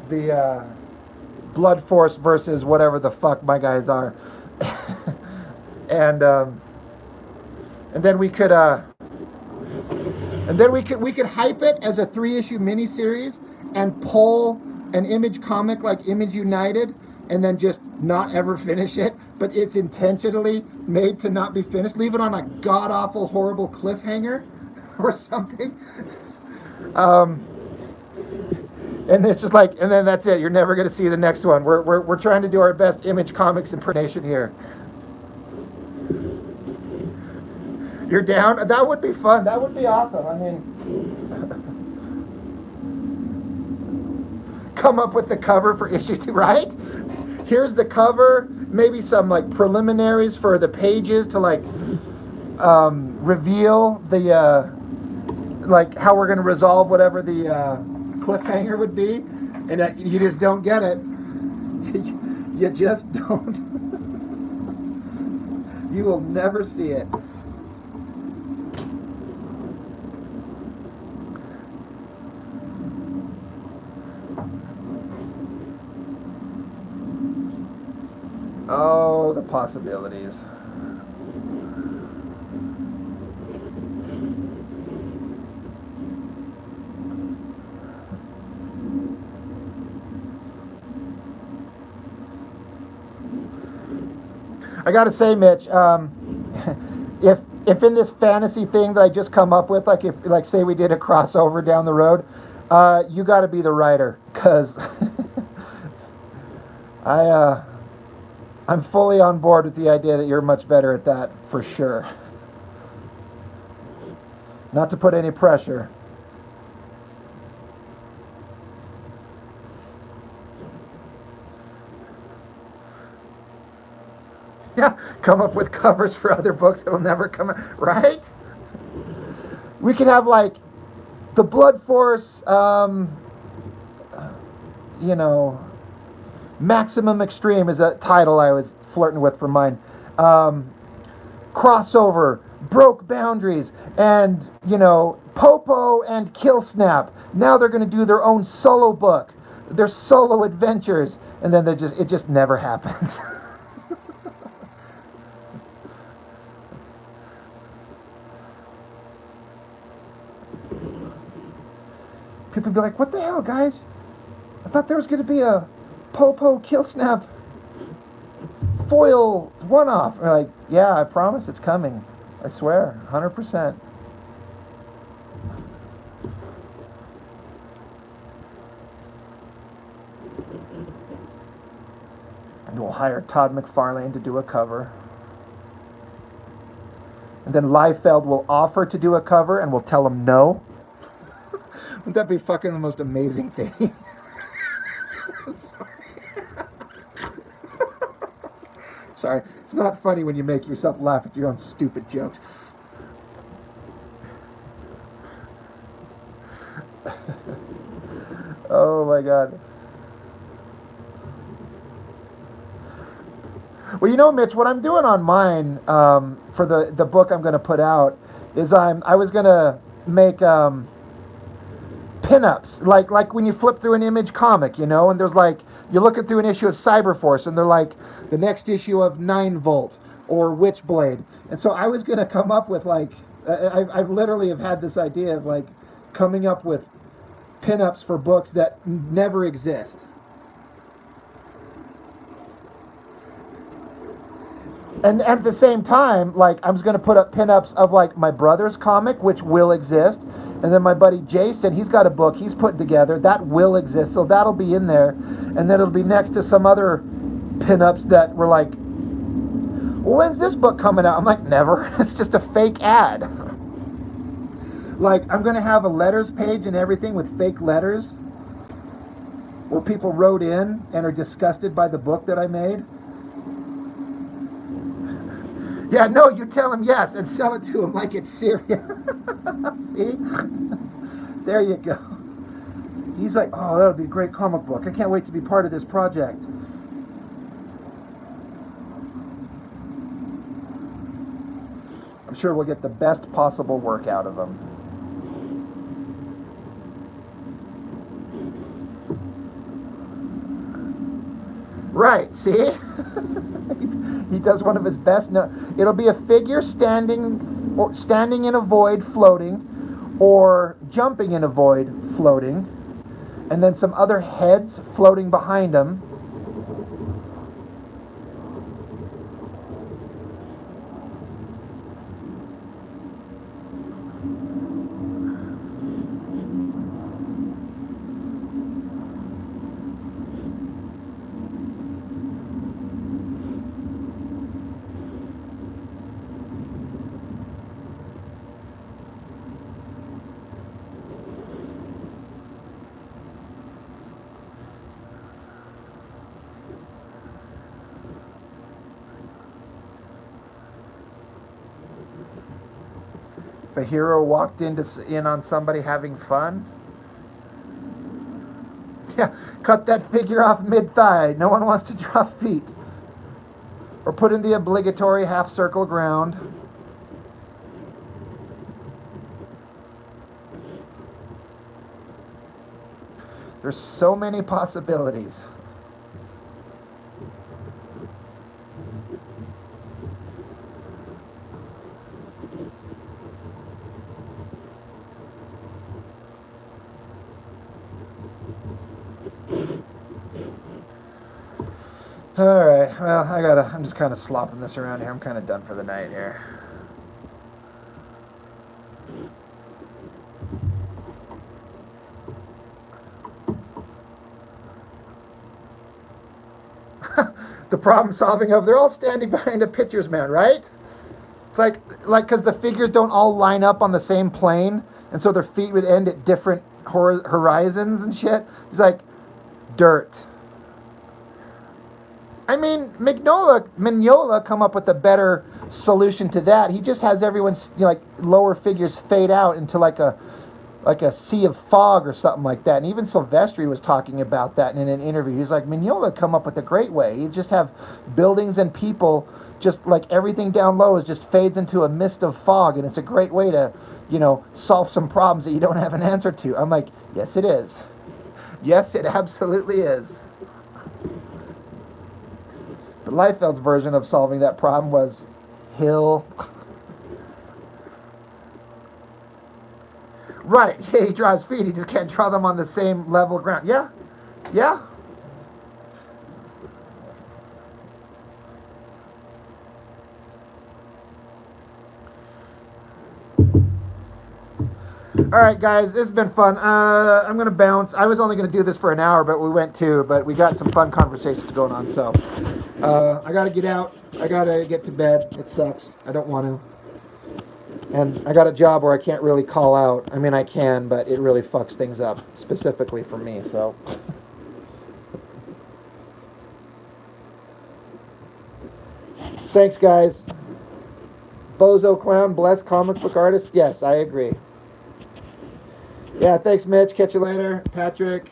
the Blood Force versus whatever the fuck my guys are. and then we could hype it as a 3-issue miniseries and pull an Image comic like Image United and then just not ever finish it, but it's intentionally made to not be finished. Leave it on a god-awful, horrible cliffhanger or something. And it's just like, and then that's it. You're never going to see the next one. We're trying to do our best Image Comics impersonation here. You're down? That would be fun. That would be awesome. I mean, come up with the cover for issue 2, right? Here's the cover. Maybe some like preliminaries for the pages to like reveal the like how we're going to resolve whatever the cliffhanger would be, and you just don't get it. You just don't. You will never see it. Oh, the possibilities. I gotta say, Mitch, if in this fantasy thing that I just come up with, like say we did a crossover down the road, you got to be the writer, cause I'm fully on board with the idea that you're much better at that for sure. Not to put any pressure. Yeah, come up with covers for other books that will never come out, right? We could have like the Blood Force, Maximum Extreme is a title I was flirting with for mine. Crossover, Broke Boundaries, and Popo and Killsnap. Now they're going to do their own solo book, their solo adventures, and then it just never happens. People be like, what the hell, guys? I thought there was going to be a Popo Killsnap foil one-off. We're like, yeah, I promise it's coming. I swear, 100%. And we'll hire Todd McFarlane to do a cover. And then Liefeld will offer to do a cover, and we'll tell him no. Wouldn't that be fucking the most amazing thing? I'm sorry. Sorry. It's not funny when you make yourself laugh at your own stupid jokes. Oh my God. Well, Mitch, what I'm doing on mine for the book I'm going to put out is I was going to make pinups, like when you flip through an Image comic, and there's like, you're looking through an issue of Cyberforce, and they're like the next issue of 9 Volt or Witchblade. And so I was going to come up with like, I literally have had this idea of like coming up with pinups for books that never exist. And at the same time, like, I'm going to put up pinups of like my brother's comic, which will exist. And then my buddy Jason, he's got a book he's putting together that will exist, so that'll be in there. And then it'll be next to some other pinups that were like, well, when's this book coming out? I'm like, never. It's just a fake ad. Like, I'm going to have a letters page and everything with fake letters where people wrote in and are disgusted by the book that I made. Yeah, no, you tell him yes and sell it to him like it's serious. See? There you go. He's like, oh, that would be a great comic book. I can't wait to be part of this project. I'm sure we'll get the best possible work out of him. Right, see? He does one of his best. No, it'll be a figure standing in a void floating, or jumping in a void floating, and then some other heads floating behind him. If a hero walked in on somebody having fun, yeah, cut that figure off mid-thigh. No one wants to drop feet. Or put in the obligatory half-circle ground. There's so many possibilities. Alright, well, I'm just kind of slopping this around here. I'm kind of done for the night here. The problem solving of they're all standing behind a pitcher's mound, right? It's like because the figures don't all line up on the same plane, and so their feet would end at different horizons and shit. It's like dirt. I mean, Mignola come up with a better solution to that. He just has everyone's lower figures fade out into like a sea of fog or something like that. And even Silvestri was talking about that in an interview. He's like, Mignola come up with a great way. You just have buildings and people, just like everything down low just fades into a mist of fog, and it's a great way to, solve some problems that you don't have an answer to. I'm like, yes, it is. Yes, it absolutely is. The Liefeld's version of solving that problem was hill. Right, yeah, he draws feet, he just can't draw them on the same level ground. Yeah, yeah. Alright guys, this has been fun. I'm going to bounce. I was only going to do this for an hour, but we went 2, but we got some fun conversations going on, so I got to get out. I got to get to bed. It sucks. I don't want to. And I got a job where I can't really call out. I mean, I can, but it really fucks things up, specifically for me, so. Thanks, guys. Bozo Clown, blessed comic book artist. Yes, I agree. Yeah, thanks, Mitch. Catch you later. Patrick.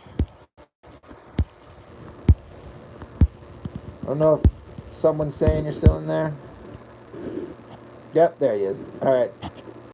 I don't know if someone's saying you're still in there. Yep, there he is. All right.